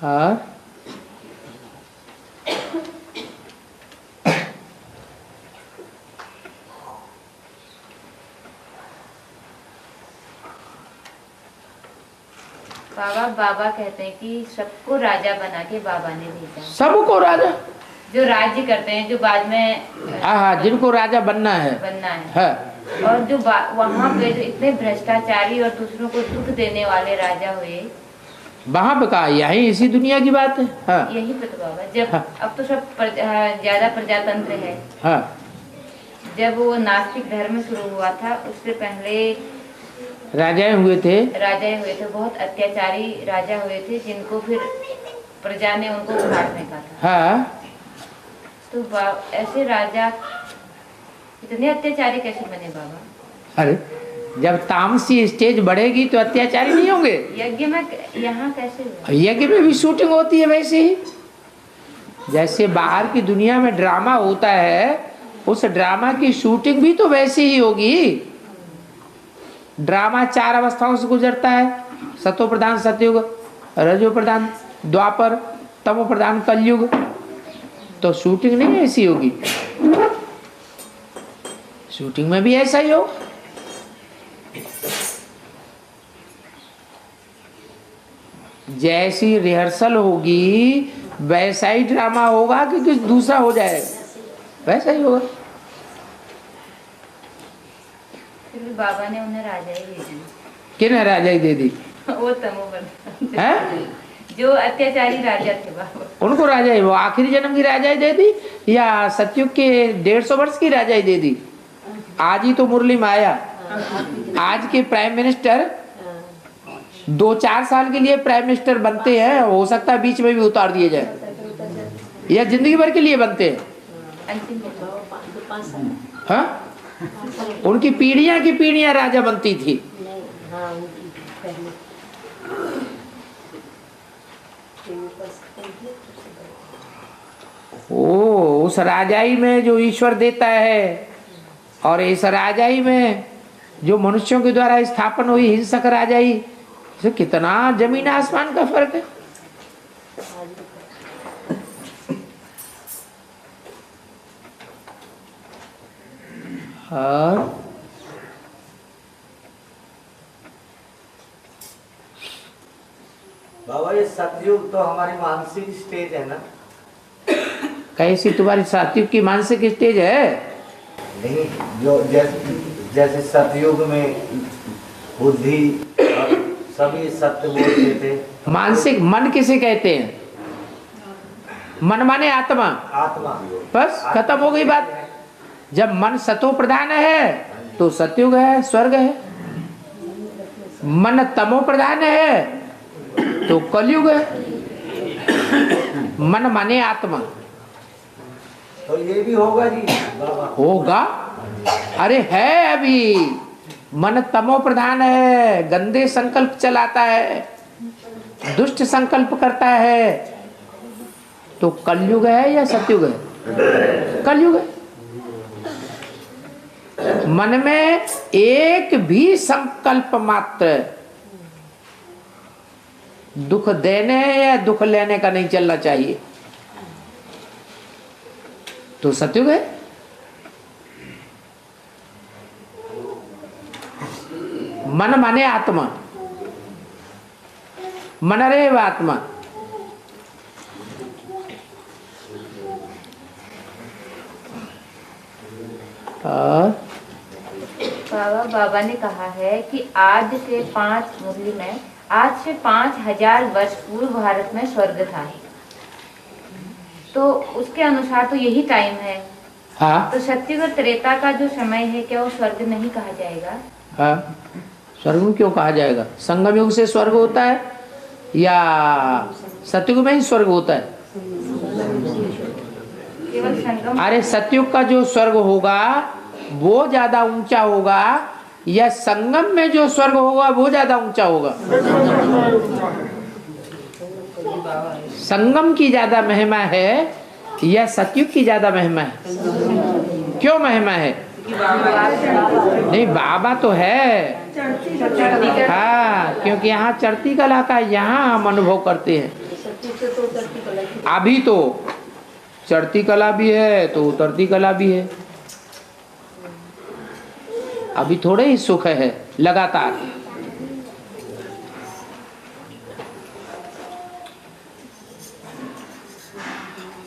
और बाबा कहते हैं कि सबको राजा बना के बाबा ने भेजा। सबको राजा जो राज्य करते हैं, जो बाद में हाँ, जिनको राजा बनना है और जो वहाँ पे जो इतने भ्रष्टाचारी और दूसरों को दुख देने वाले राजा हुए, वहाँ पे कहा यही इसी दुनिया की बात है। हाँ। यही पे तो बाबा जब अब तो सब ज्यादा प्रजातंत्र है। हाँ। जब वो नास्तिक धर्म शुरू हुआ था उससे पहले राजाएं हुए थे, बहुत अत्याचारी राजा हुए थे जिनको फिर प्रजा ने उनको उखाड़ फेंका था। हाँ। तो ऐसे राजा इतने अत्याचारी कैसे बने बाबा? अरे जब तामसी स्टेज बढ़ेगी तो अत्याचारी नहीं होंगे। यज्ञ में यहाँ कैसे हुआ? यज्ञ में भी शूटिंग होती है वैसे ही, जैसे बाहर की दुनिया में ड्रामा होता है, उस ड्रामा की शूटिंग भी तो वैसे ही होगी। ड्रामा 4 अवस्थाओं से गुजरता है, सतो प्रधान सतयुग, रजो प्रधान द्वापर, तमो प्रधान कलयुग। तो शूटिंग नहीं ऐसी होगी, शूटिंग में भी ऐसा ही हो। जैसी रिहर्सल होगी वैसा ही ड्रामा होगा कि कुछ दूसरा हो जाएगा, वैसा ही होगा। फिर बाबा ने उन्हें राजाई दे दी। किन्हें राजाई दे दी? वो तमोप्रधान है, जो अत्याचारी राजा थे बाबा, उनको राजाई, वो आखिरी जन्म की राजाई दे दी या सतयुग के 150 वर्ष की राजाई दे दी? आज ही तो मुरली में आया, आज के प्राइम मिनिस्टर 2-4 साल के लिए प्राइम मिनिस्टर बनते हैं, हो सकता है बीच में भी उतार दिए जाए, या जिंदगी भर के लिए बनते हैं। हाँ? उनकी पीढ़ियां की पीढ़ियां राजा बनती थी। ओ, उस राजाई में जो ईश्वर देता है और इस राजाई में जो मनुष्यों के द्वारा स्थापन हुई हिंसक राजाई, से कितना जमीन आसमान का फर्क है। और बाबा ये सतयुग तो हमारी मानसिक स्टेज है ना? कैसी तुम्हारी सतयुग की मानसिक स्टेज है? नहीं, जो जैसे सतयुग में बुद्धि सभी सत्य बोलते थे। मानसिक मन किसे कहते हैं? मन माने आत्मा। आत्मा बस खत्म हो गई बात। जब मन सतो प्रधान है तो सतयुग है, स्वर्ग है। मन तमो प्रधान है तो कलयुग है। मन माने आत्मा। तो ये भी होगा जी बाबा? होगा, अरे है। अभी मन तमो प्रधान है, गंदे संकल्प चलाता है, दुष्ट संकल्प करता है, तो कलयुग है या सतयुग है? कलयुग है। मन में एक भी संकल्प मात्र दुख देने या दुख लेने का नहीं चलना चाहिए, तो सतयुग है। मन माने आत्मा, मन रे आत्मा। बाबा ने कहा है कि आज से 5,000 वर्ष पूर्व भारत में स्वर्ग था, तो उसके अनुसार तो यही टाइम है। हाँ? तो सतयुग और त्रेता का जो समय है, क्या वो स्वर्ग नहीं कहा जाएगा? हाँ, स्वर्ग में क्यों कहा जाएगा? संगम युग से स्वर्ग होता है या सतयुग में ही स्वर्ग होता है? केवल संगम। अरे सतयुग का जो स्वर्ग होगा वो ज्यादा ऊंचा होगा या संगम में जो स्वर्ग होगा वो ज्यादा ऊंचा होगा? संगम की ज्यादा महिमा है या सतयुग की ज्यादा महिमा है? क्यों महिमा है? नहीं, बाबा तो है। हाँ, क्योंकि यहाँ चढ़ती कला का यहाँ हम अनुभव करते हैं। अभी तो चढ़ती कला भी है तो उतरती कला भी है। अभी थोड़े ही सुख है लगातार।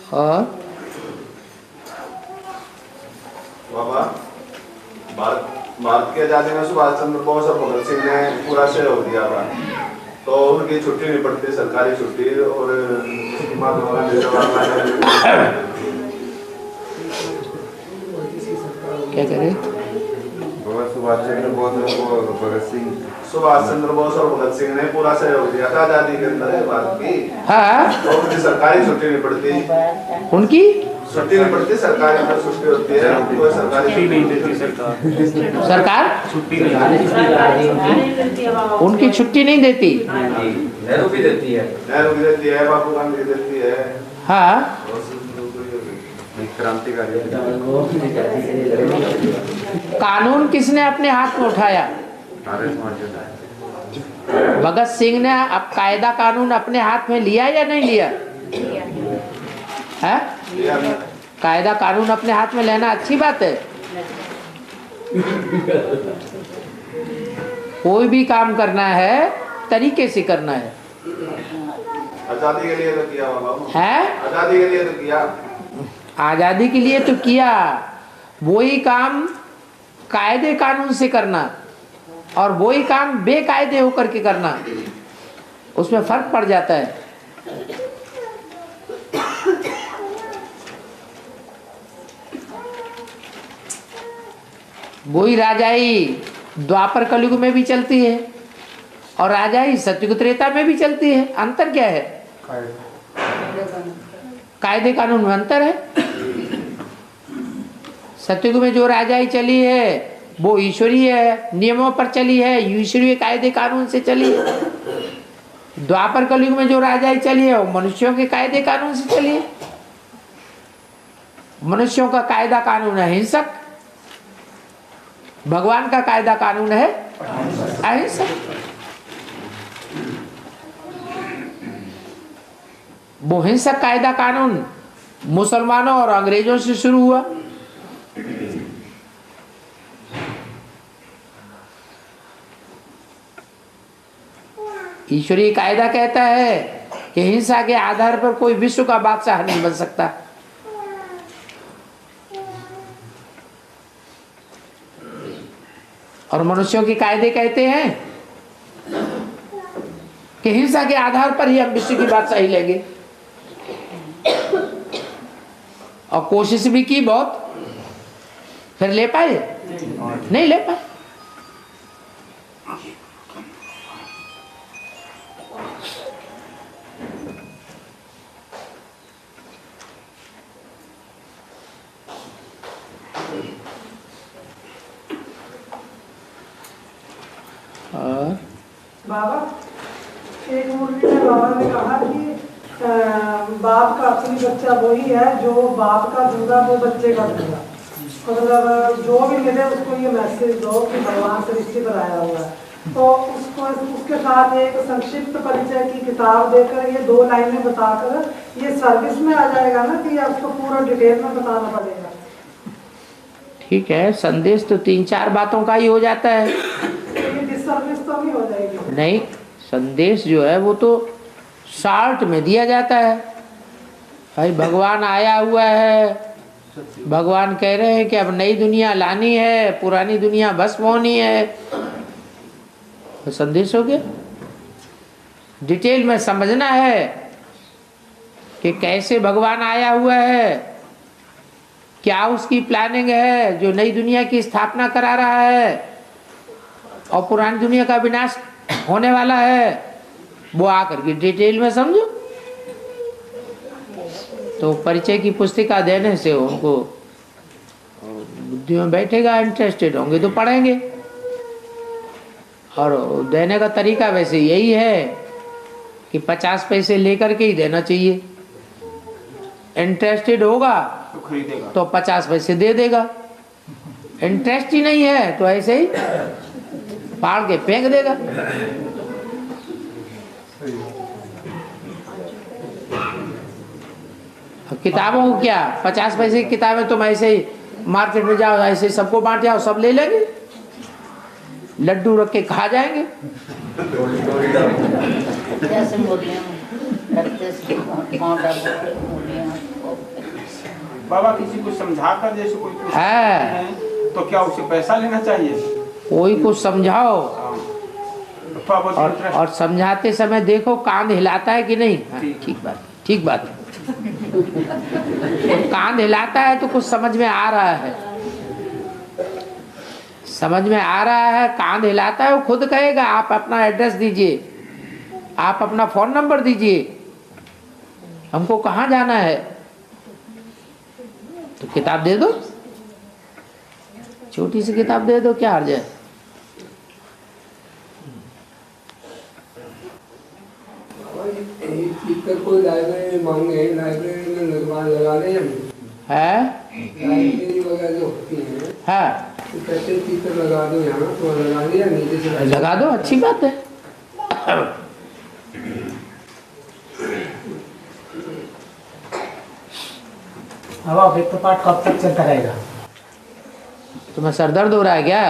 और बाबा भारत की आजादी में सुभाष चंद्र बोस और भगत सिंह ने पूरा सहयोग दिया था, तो उनकी छुट्टी नहीं पड़ती, सरकारी छुट्टी, और महात्मा गांधी जवाहरलाल क्या करे सुभाष चंद्र बोस और भगत सिंह ने पूरा सहयोग दिया था आजादी के अंदर भारत की। हाँ, तो उनकी सरकारी छुट्टी नहीं पड़ती, उनकी छुट्टी नहीं पड़ती, सरकारी अंदर छुट्टी होती है, कोई सरकारी छुट्टी नहीं देती सरकार छुट्टी नहीं, उनकी छुट्टी नहीं देती। नेहरू भी देती है, बापू गांधी देती है। हाँ, क्रांतिकारी कानून किसने अपने हाथ में उठाया? भगत सिंह ने अब कायदा कानून अपने हाथ में लिया या नहीं लिया? है? कायदा कानून अपने हाथ में लेना अच्छी बात है। कोई भी काम करना है तरीके से करना है। आजादी के लिए तो किया बाबू, है? आजादी के लिए तो किया, आजादी के लिए तो किया, वही काम कायदे कानून से करना और वही काम बेकायदे होकर के करना, उसमें फर्क पड़ जाता है। वही राजाई द्वापर कलयुग में भी चलती है और राजाई सतयुग त्रेता में भी चलती है। अंतर क्या है? कायदे कानून में अंतर है। सतयुग में जो राजाई चली है वो ईश्वरीय है, नियमों पर चली है, ईश्वरीय कायदे कानून से चली है। द्वापर कलयुग में जो राजाई चली है वो मनुष्यों के कायदे कानून से चली है। मनुष्यों का कायदा कानून है हिंसक, भगवान का कायदा कानून है अहिंसक। वो हिंसक कायदा कानून मुसलमानों और अंग्रेजों से शुरू हुआ। ईश्वरीय कायदा कहता है कि हिंसा के आधार पर कोई विश्व का बादशाह नहीं बन सकता। और मनुष्यों के कायदे कहते हैं कि हिंसा के आधार पर ही हम विश्व की बादशाही लेंगे। और कोशिश भी की बहुत, फिर ले पाए? नहीं ले पाए। बाबा एक मुरली में बाबा ने कहा कि बाप का असली बच्चा वही है जो बाप का दूंगा वो बच्चे का दूंगा। मतलब जो भी मिले उसको ये मैसेज दो कि भगवान से रिश्ते पर आया हुआ है, तो उसको उसके साथ एक संक्षिप्त परिचय की किताब देकर ये 2 लाइनें बताकर ये सर्विस में आ जाएगा ना कि उसको पूरा डिटेल में बताना पड़ेगा? ठीक है, संदेश तो 3-4 बातों का ही हो जाता है। सर्विस तो नहीं हो जाएगी? नहीं, संदेश जो है वो तो शार्ट में दिया जाता है। भाई भगवान आया हुआ है, भगवान कह रहे हैं कि अब नई दुनिया लानी है, पुरानी दुनिया भस्म होनी है, तो संदेश हो गया। डिटेल में समझना है कि कैसे भगवान आया हुआ है, क्या उसकी प्लानिंग है जो नई दुनिया की स्थापना करा रहा है और पुरानी दुनिया का विनाश होने वाला है, वो आकर के डिटेल में समझो। तो परिचय की पुस्तिका देने से उनको बुद्धि में बैठेगा, इंटरेस्टेड होंगे तो पढ़ेंगे। और देने का तरीका वैसे यही है कि 50 पैसे लेकर के ही देना चाहिए। इंटरेस्टेड होगा तो 50 पैसे दे देगा, इंटरेस्ट ही नहीं है तो ऐसे ही फाड़ के फेंक देगा। किताबों को क्या 50 पैसे की किताबें तुम ऐसे ही मार्केट में जाओ, ऐसे सबको बांट जाओ, सब ले लेंगे, लड्डू रख के खा जाएंगे। जैसे बाबा किसी को समझाकर जैसे कोई कुछ है तो क्या उसे पैसा लेना चाहिए? कोई को समझाओ और समझाते समय देखो कान हिलाता है कि नहीं। ठीक बात, ठीक बात। कान हिलाता है तो कुछ समझ में आ रहा है, समझ में आ रहा है। कान हिलाता है वो खुद कहेगा आप अपना एड्रेस दीजिए, आप अपना फोन नंबर दीजिए, हमको कहाँ जाना है, तो किताब दे दो, छोटी सी किताब दे दो, क्या हर्ज है। कोई लाइब्रेरी मांगे, लाइब्रेरी में लगा ले है, लाइब्रेरी वगैरह जो होती है तो कहते स्पीकर लगा दो यहाँ, तो लगा दिया, नीचे से लगा दो, अच्छी बात है। अब अव्यक्त पाठ कब तक चलता रहेगा? तुम्हें सर दर्द हो रहा है क्या?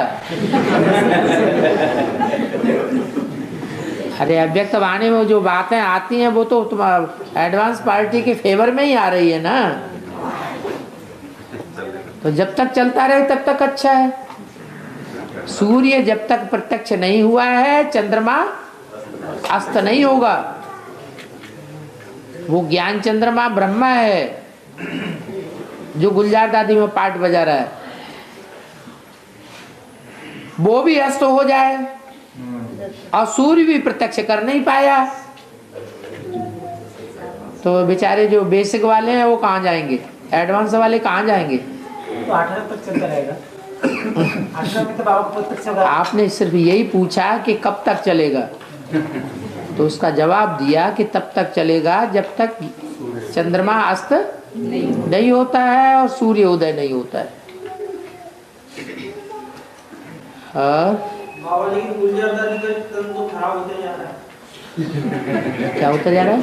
अरे अव्यक्त वाणी में जो बातें आती हैं वो तो तुम्हारा एडवांस पार्टी के फेवर में ही आ रही है ना, तो जब तक चलता रहे तब तक अच्छा है। सूर्य जब तक प्रत्यक्ष नहीं हुआ है, चंद्रमा अस्त नहीं होगा। वो ज्ञान चंद्रमा ब्रह्मा है जो गुलजार दादी में पाठ बजा रहा है, वो भी अस्त हो जाए और सूर्य भी प्रत्यक्ष कर नहीं पाया, तो बेचारे जो बेसिक वाले हैं वो कहाँ जाएंगे, एडवांस वाले कहाँ जाएंगे? तो 18 तक चलता रहेगा। 18 में तो बाबा को प्रत्यक्ष होगा। आपने सिर्फ यही पूछा कि कब तक चलेगा, तो उसका जवाब दिया कि तब तक चलेगा जब तक चंद्रमा अस्त नहीं होता है और सूर्य उदय नहीं होता है। क्या होता जा रहा है?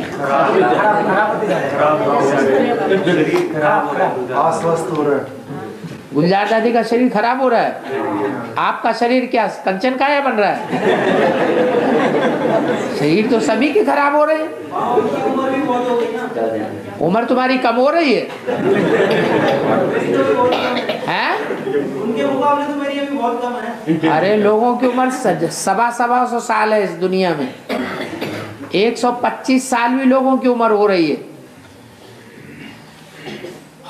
अस्वस्थ हो रहा है। गुलजार दादी का शरीर खराब हो रहा है, आपका शरीर क्या कंचन काया बन रहा है? शरीर तो सभी के खराब हो रहे हैं। उम्र तुम्हारी कम हो रही है, हैं? उनके मुकाबले तो मेरी अभी बहुत कम है। अरे लोगों की उम्र 125 साल है इस दुनिया में, 125 साल भी लोगों की उम्र हो रही है,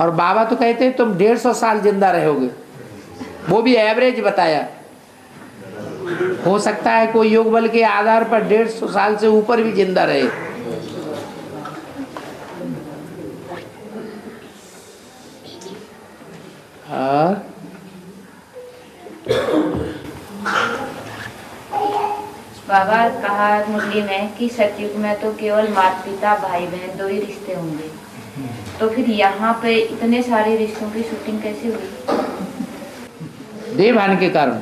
और बाबा तो कहते हैं तुम 150 साल जिंदा रहोगे, वो भी एवरेज बताया। हो सकता है कोई योग बल के आधार पर 150 साल से ऊपर भी जिंदा रहे। बाबा कहा मुरली में कि सतयुग में तो केवल माता पिता भाई बहन 2 ही रिश्ते होंगे, तो फिर यहाँ पे इतने सारे रिश्तों की शूटिंग कैसे हुई? देवभान के कारण।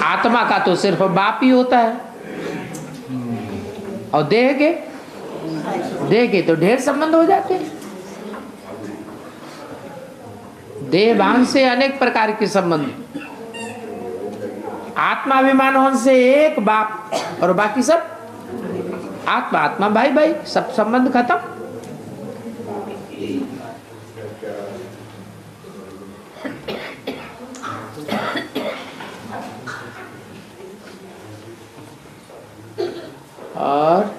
आत्मा का तो सिर्फ बाप ही होता है, और देह के तो ढेर संबंध हो जाते हैं। देवभान से अनेक प्रकार के संबंध, आत्माभिमान होने से एक बाप और बाकी सब आत्मा आत्मा भाई भाई, सब संबंध खत्म। और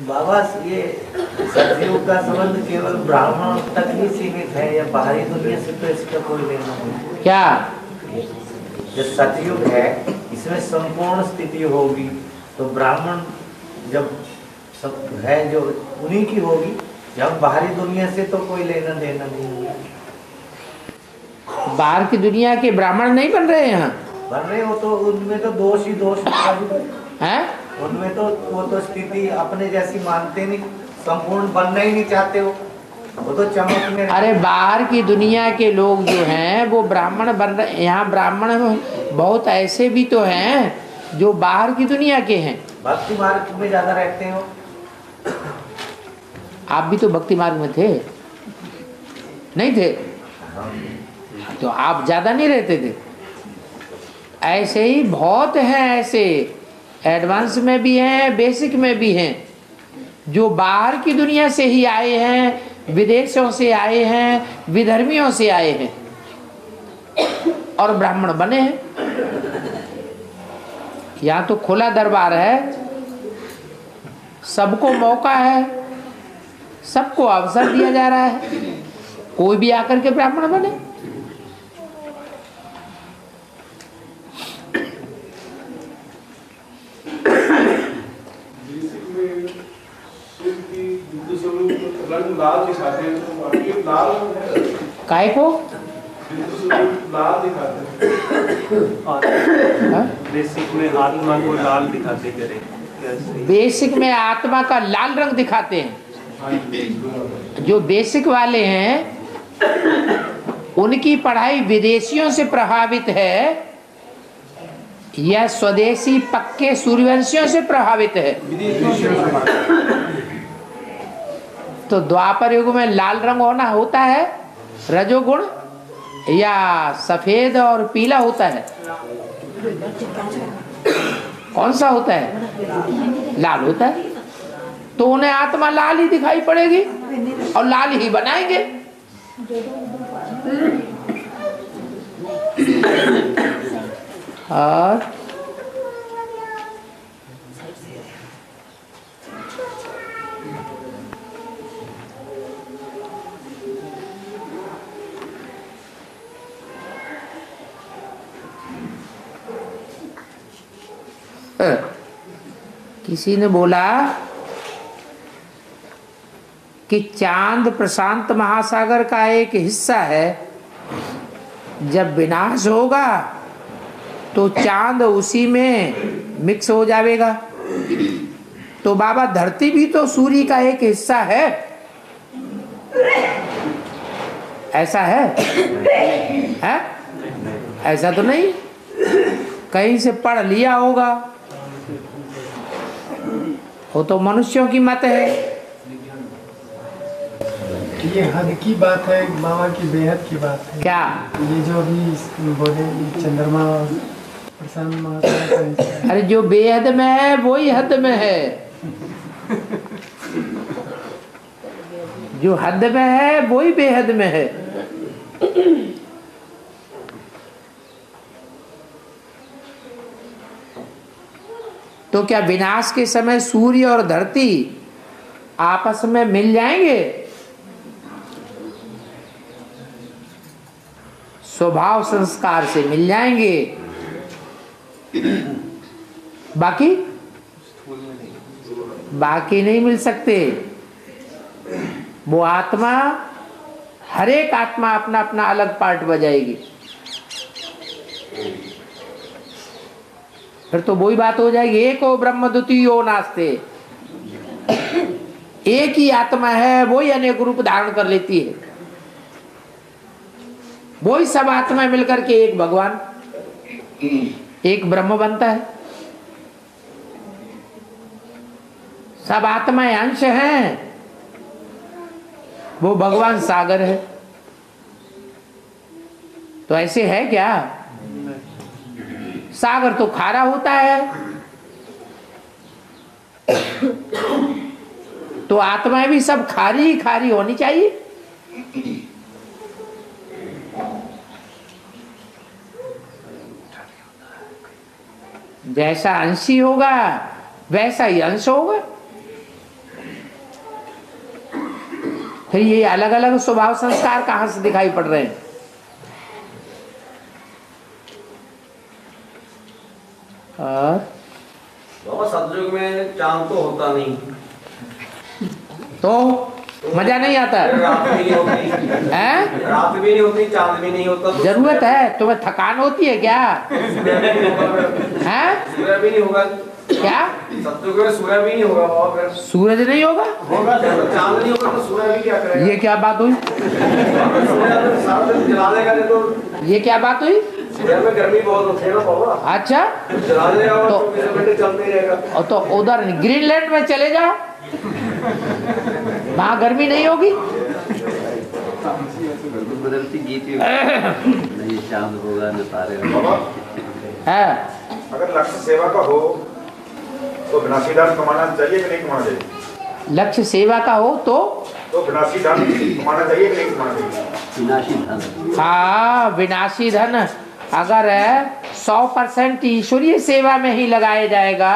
बाबा ये सतयुग का संबंध केवल ब्राह्मण तक ही सीमित है या बाहरी दुनिया से तो इसका कोई लेना नहीं? क्या जो सतयुग है इसमें संपूर्ण स्थिति होगी, तो ब्राह्मण जब सब है जो उन्हीं की होगी, जब बाहरी दुनिया से तो कोई लेना देना नहीं होगा। बाहर की दुनिया के ब्राह्मण नहीं बन रहे यहाँ, बन रहे हो तो उनमें तो दोष ही दोष है, उनमें तो वो तो स्थिति अपने जैसी मानते नहीं, संपूर्ण बनना ही नहीं चाहते हो, वो तो चमक में। अरे बाहर की दुनिया के लोग जो हैं वो ब्राह्मण बन रहे, यहाँ ब्राह्मण बहुत ऐसे भी तो हैं जो बाहर की दुनिया के हैं। भक्ति मार्ग में ज्यादा रहते हो। आप भी तो भक्ति मार्ग में थे, नहीं थे? तो आप ज्यादा नहीं रहते थे? ऐसे ही बहुत हैं, ऐसे एडवांस में भी हैं, बेसिक में भी हैं, जो बाहर की दुनिया से ही आए हैं, विदेशों से आए हैं, विधर्मियों से आए हैं और ब्राह्मण बने हैं। यहाँ तो खुला दरबार है, सबको मौका है, सबको अवसर दिया जा रहा है, कोई भी आकर के ब्राह्मण बने। लाल दिखाते हैं तो लाल काय को लाल दिखाते हैं, बेसिक में आत्मा को लाल दिखाते करें। बेसिक में आत्मा का लाल रंग दिखाते हैं। जो बेसिक वाले हैं उनकी पढ़ाई विदेशियों से प्रभावित है या स्वदेशी पक्के सूर्यवंशियों से प्रभावित है? तो द्वापर युग में लाल रंग होना होता है रजोगुण, या सफेद और पीला होता है? कौन सा होता है? लाल होता है। तो उन्हें आत्मा लाल ही दिखाई पड़ेगी और लाल ही बनाएंगे। और किसी ने बोला कि चांद प्रशांत महासागर का एक हिस्सा है, जब विनाश होगा तो चांद उसी में मिक्स हो जाएगा। तो बाबा धरती भी तो सूर्य का एक हिस्सा है, ऐसा है? है? ऐसा तो नहीं, कहीं से पढ़ लिया होगा, वो तो मनुष्यों की मत है। ये हद की बात है बाबा की, बेहद की बात है। क्या ये जो अभी बोले चंद्रमा और प्रशांत महासागर का? अरे जो बेहद में है वही हद में है, जो हद में है वही बेहद में है। तो क्या विनाश के समय सूर्य और धरती आपस में मिल जाएंगे? स्वभाव संस्कार से मिल जाएंगे, बाकी नहीं मिल सकते। वो आत्मा, हर एक आत्मा अपना अपना अलग पार्ट बजाएगी। फिर तो वही बात हो जाएगी, एको ब्रह्म द्वितीयो नास्ते। एक ही आत्मा है, वही अनेक रूप धारण कर लेती है। वही सब आत्माएं मिलकर के एक भगवान, एक ब्रह्म बनता है। सब आत्माएं अंश हैं, वो भगवान सागर है। तो ऐसे है क्या? सागर तो खारा होता है, तो आत्माएं भी सब खारी ही खारी होनी चाहिए। जैसा अंशी होगा वैसा ही अंश होगा। फिर ये अलग अलग स्वभाव संस्कार कहां से दिखाई पड़ रहे हैं? और सतयुग में चांद तो होता नहीं, तो मजा नहीं आता है? रात भी नहीं होती, रात भी नहीं होती, चांद भी नहीं होता। तो जरूरत है तुम्हें? थकान होती है क्या? हैं? सूर्य भी नहीं होगा क्या? सतयुग में सूर्य भी नहीं होगा। और सूरज नहीं होगा? चांद नहीं होगा तो सूर्य भी क्या करेगा? ये क्या बात हुई? सारा दिन जला देगा। तो ये क्या बात हुई? सूर्य में गर्मी बहुत होती है ना बाबा। अच्छा, जला देगा तो 24 घंटे चलते ही रहेगा। तो उधर ग्रीनलैंड में चले जाओ, वहां गर्मी नहीं होगी। बदलती गीत नहीं चांद होगा न तारे है। अगर लक्ष्य सेवा का हो तो विनाशी धन कमाना चाहिए कि नहीं कमाना चाहिए? लक्ष्य सेवा का हो तो विनाशी धन कमाना चाहिए कि नहीं कमाना चाहिए? विनाशी धन, हाँ विनाशी धन अगर 100% ईश्वरीय सेवा में ही लगाया जाएगा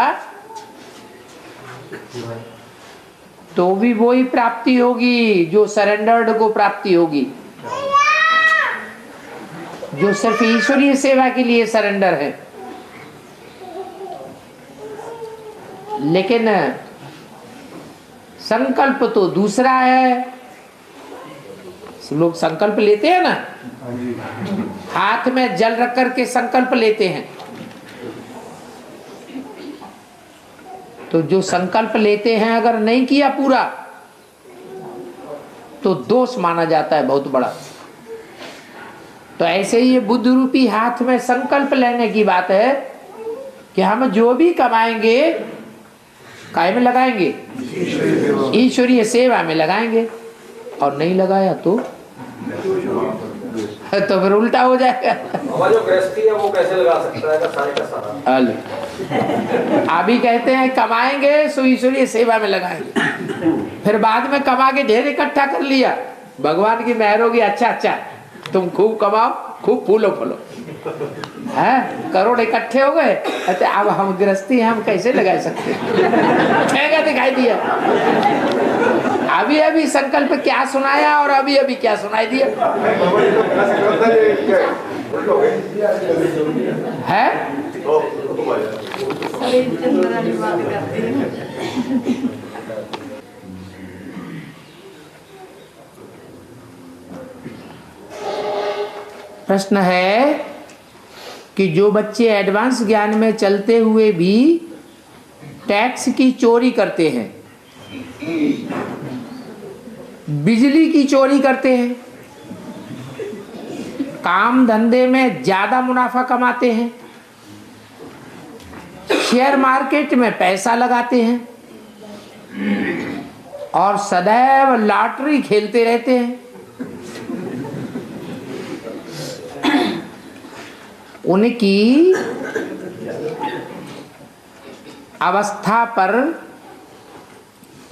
तो भी वही प्राप्ति होगी जो सरेंडर्ड को प्राप्ति होगी, जो सिर्फ ईश्वरीय सेवा के लिए सरेंडर है। लेकिन संकल्प तो दूसरा है। लोग संकल्प लेते हैं ना, हाथ में जल रख करके संकल्प लेते हैं, तो जो संकल्प लेते हैं अगर नहीं किया पूरा तो दोष माना जाता है बहुत बड़ा। तो ऐसे ही ये बुद्ध रूपी हाथ में संकल्प लेने की बात है कि हम जो भी कमाएंगे काय में लगाएंगे, ईश्वरीय सेवा में लगाएंगे, और नहीं लगाया तो फिर उल्टा हो जाएगा। जो गृहस्थी है वो कैसे लगा सकता है सारे का सारा? अभी कहते हैं कमाएंगे सो ईश्वरीय सेवा में लगाएंगे, फिर बाद में कमा के ढेर इकट्ठा कर लिया, भगवान की मेहर होगी, अच्छा तुम खूब कमाओ खूब फूलो फलो है, करोड़ इकट्ठे हो गए, अच्छा अब हम गृहस्थी हैं, हम कैसे लगा सकते ठेगा दिखाई दिया। अभी संकल्प क्या सुनाया और अभी क्या सुनाई दिया है। प्रश्न है कि जो बच्चे एडवांस ज्ञान में चलते हुए भी टैक्स की चोरी करते हैं, बिजली की चोरी करते हैं, काम धंधे में ज्यादा मुनाफा कमाते हैं, शेयर मार्केट में पैसा लगाते हैं और सदैव लॉटरी खेलते रहते हैं, उनकी अवस्था पर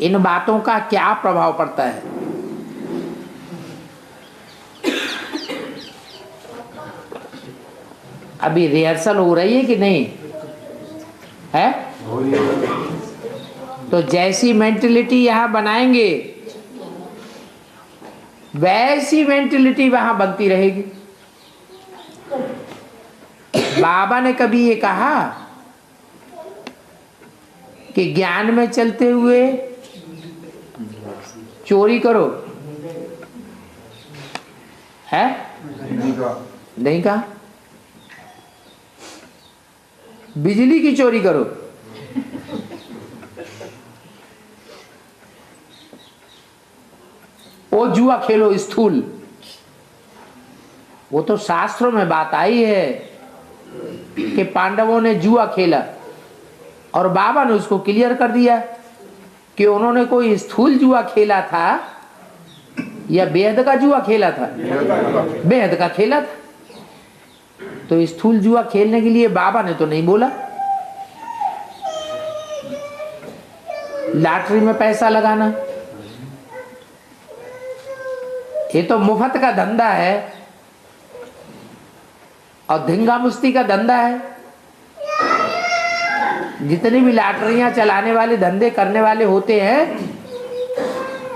इन बातों का क्या प्रभाव पड़ता है? अभी रिहर्सल हो रही है कि नहीं है? तो जैसी मेंटलिटी यहाँ बनाएंगे वैसी मेंटलिटी वहां बनती रहेगी। बाबा ने कभी ये कहा कि ज्ञान में चलते हुए चोरी करो, है? नहीं कहा। बिजली की चोरी करो, वो जुआ खेलो स्थूल, वो तो शास्त्रों में बात आई है कि पांडवों ने जुआ खेला और बाबा ने उसको क्लियर कर दिया कि उन्होंने कोई स्थूल जुआ खेला था या बेहद का जुआ खेला था, बेहद का खेला था। तो स्थूल जुआ खेलने के लिए बाबा ने तो नहीं बोला। लॉटरी में पैसा लगाना ये तो मुफ्त का धंधा है और धिंगा मुस्ती का धंधा है। जितनी भी लॉटरियां चलाने वाले धंधे करने वाले होते हैं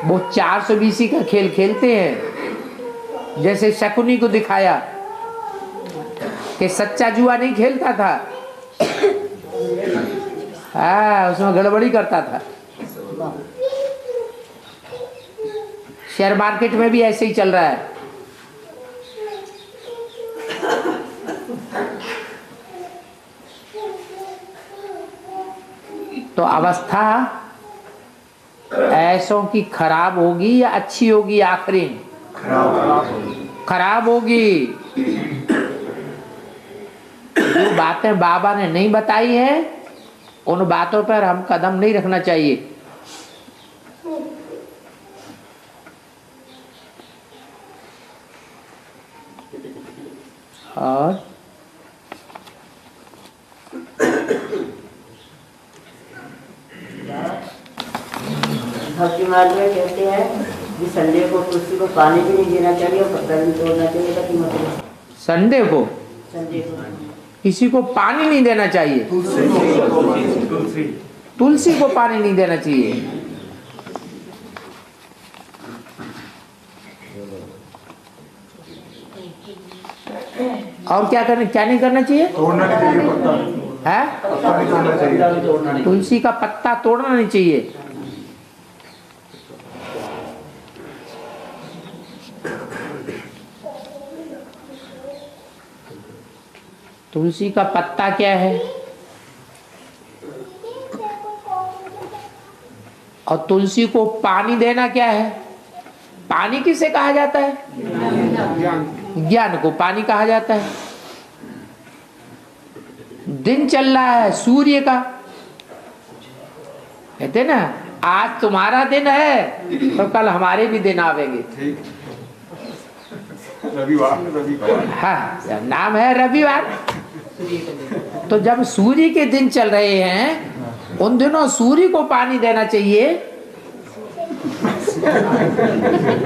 वो 420 का खेल खेलते हैं। जैसे शकुनी को दिखाया कि सच्चा जुआ नहीं खेलता था, हाँ उसमें गड़बड़ी करता था। शेयर मार्केट में भी ऐसे ही चल रहा है। तो अवस्था ऐसों की खराब होगी या अच्छी होगी? आखिरी खराब होगी। जो बातें बाबा ने नहीं बताई है उन बातों पर हम कदम नहीं रखना चाहिए। और भक्ति मार्ग में कहते हैं कि संडे को तुलसी को पानी भी नहीं देना चाहिए और पत्ता भी तोड़ना चाहिए, इसका क्या मतलब है? संडे को संडे को किसी को पानी नहीं देना चाहिए, तुलसी को पानी नहीं देना चाहिए। और क्या नहीं करना चाहिए? तोड़ना नहीं चाहिए पत्ता, है पत्ता नहीं तोड़ना चाहिए, तुलसी का पत्ता तोड़ना नहीं चाहिए। तुलसी का पत्ता क्या है और तुलसी को पानी देना क्या है? पानी किसे कहा जाता है? ज्ञान को पानी कहा जाता है। दिन चल रहा है सूर्य का, कहते ना आज तुम्हारा दिन है तो कल हमारे भी दिन आवेंगे। रविवार, हाँ नाम है रविवार। तो जब सूर्य के दिन चल रहे हैं उन दिनों सूर्य को पानी देना चाहिए,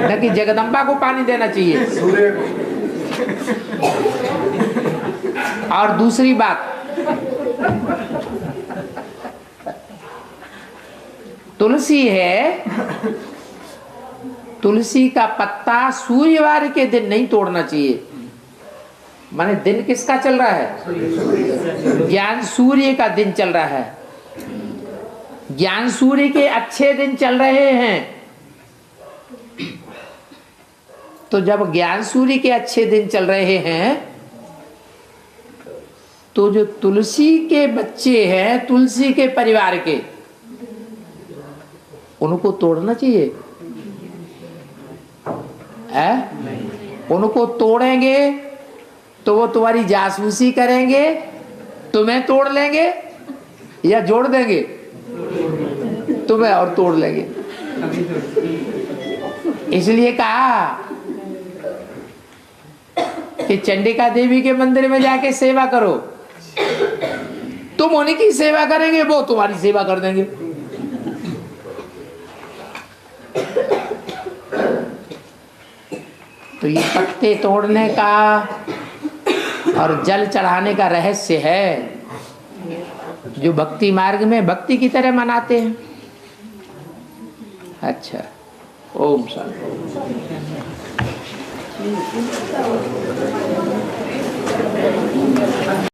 न कि जगदम्बा को पानी देना चाहिए। और दूसरी बात, तुलसी है, तुलसी का पत्ता सूर्यवार के दिन नहीं तोड़ना चाहिए। माने दिन किसका चल रहा है? ज्ञान सूर्य का दिन चल रहा है। ज्ञान सूर्य के अच्छे दिन चल रहे हैं, तो जब ज्ञान सूर्य के अच्छे दिन चल रहे हैं तो जो तुलसी के बच्चे हैं, तुलसी के परिवार के, उनको तोड़ना चाहिए? उनको तोड़ेंगे तो वो तुम्हारी जासूसी करेंगे, तुम्हें तोड़ लेंगे या जोड़ देंगे? तुम्हें और तोड़ लेंगे। इसलिए कहा कि चंडिका देवी के मंदिर में जाके सेवा करो, तुम उन्हीं की सेवा करेंगे, वो तुम्हारी सेवा कर देंगे। तो ये पत्ते तोड़ने का और जल चढ़ाने का रहस्य है जो भक्ति मार्ग में भक्ति की तरह मनाते हैं। अच्छा, ओम शांति।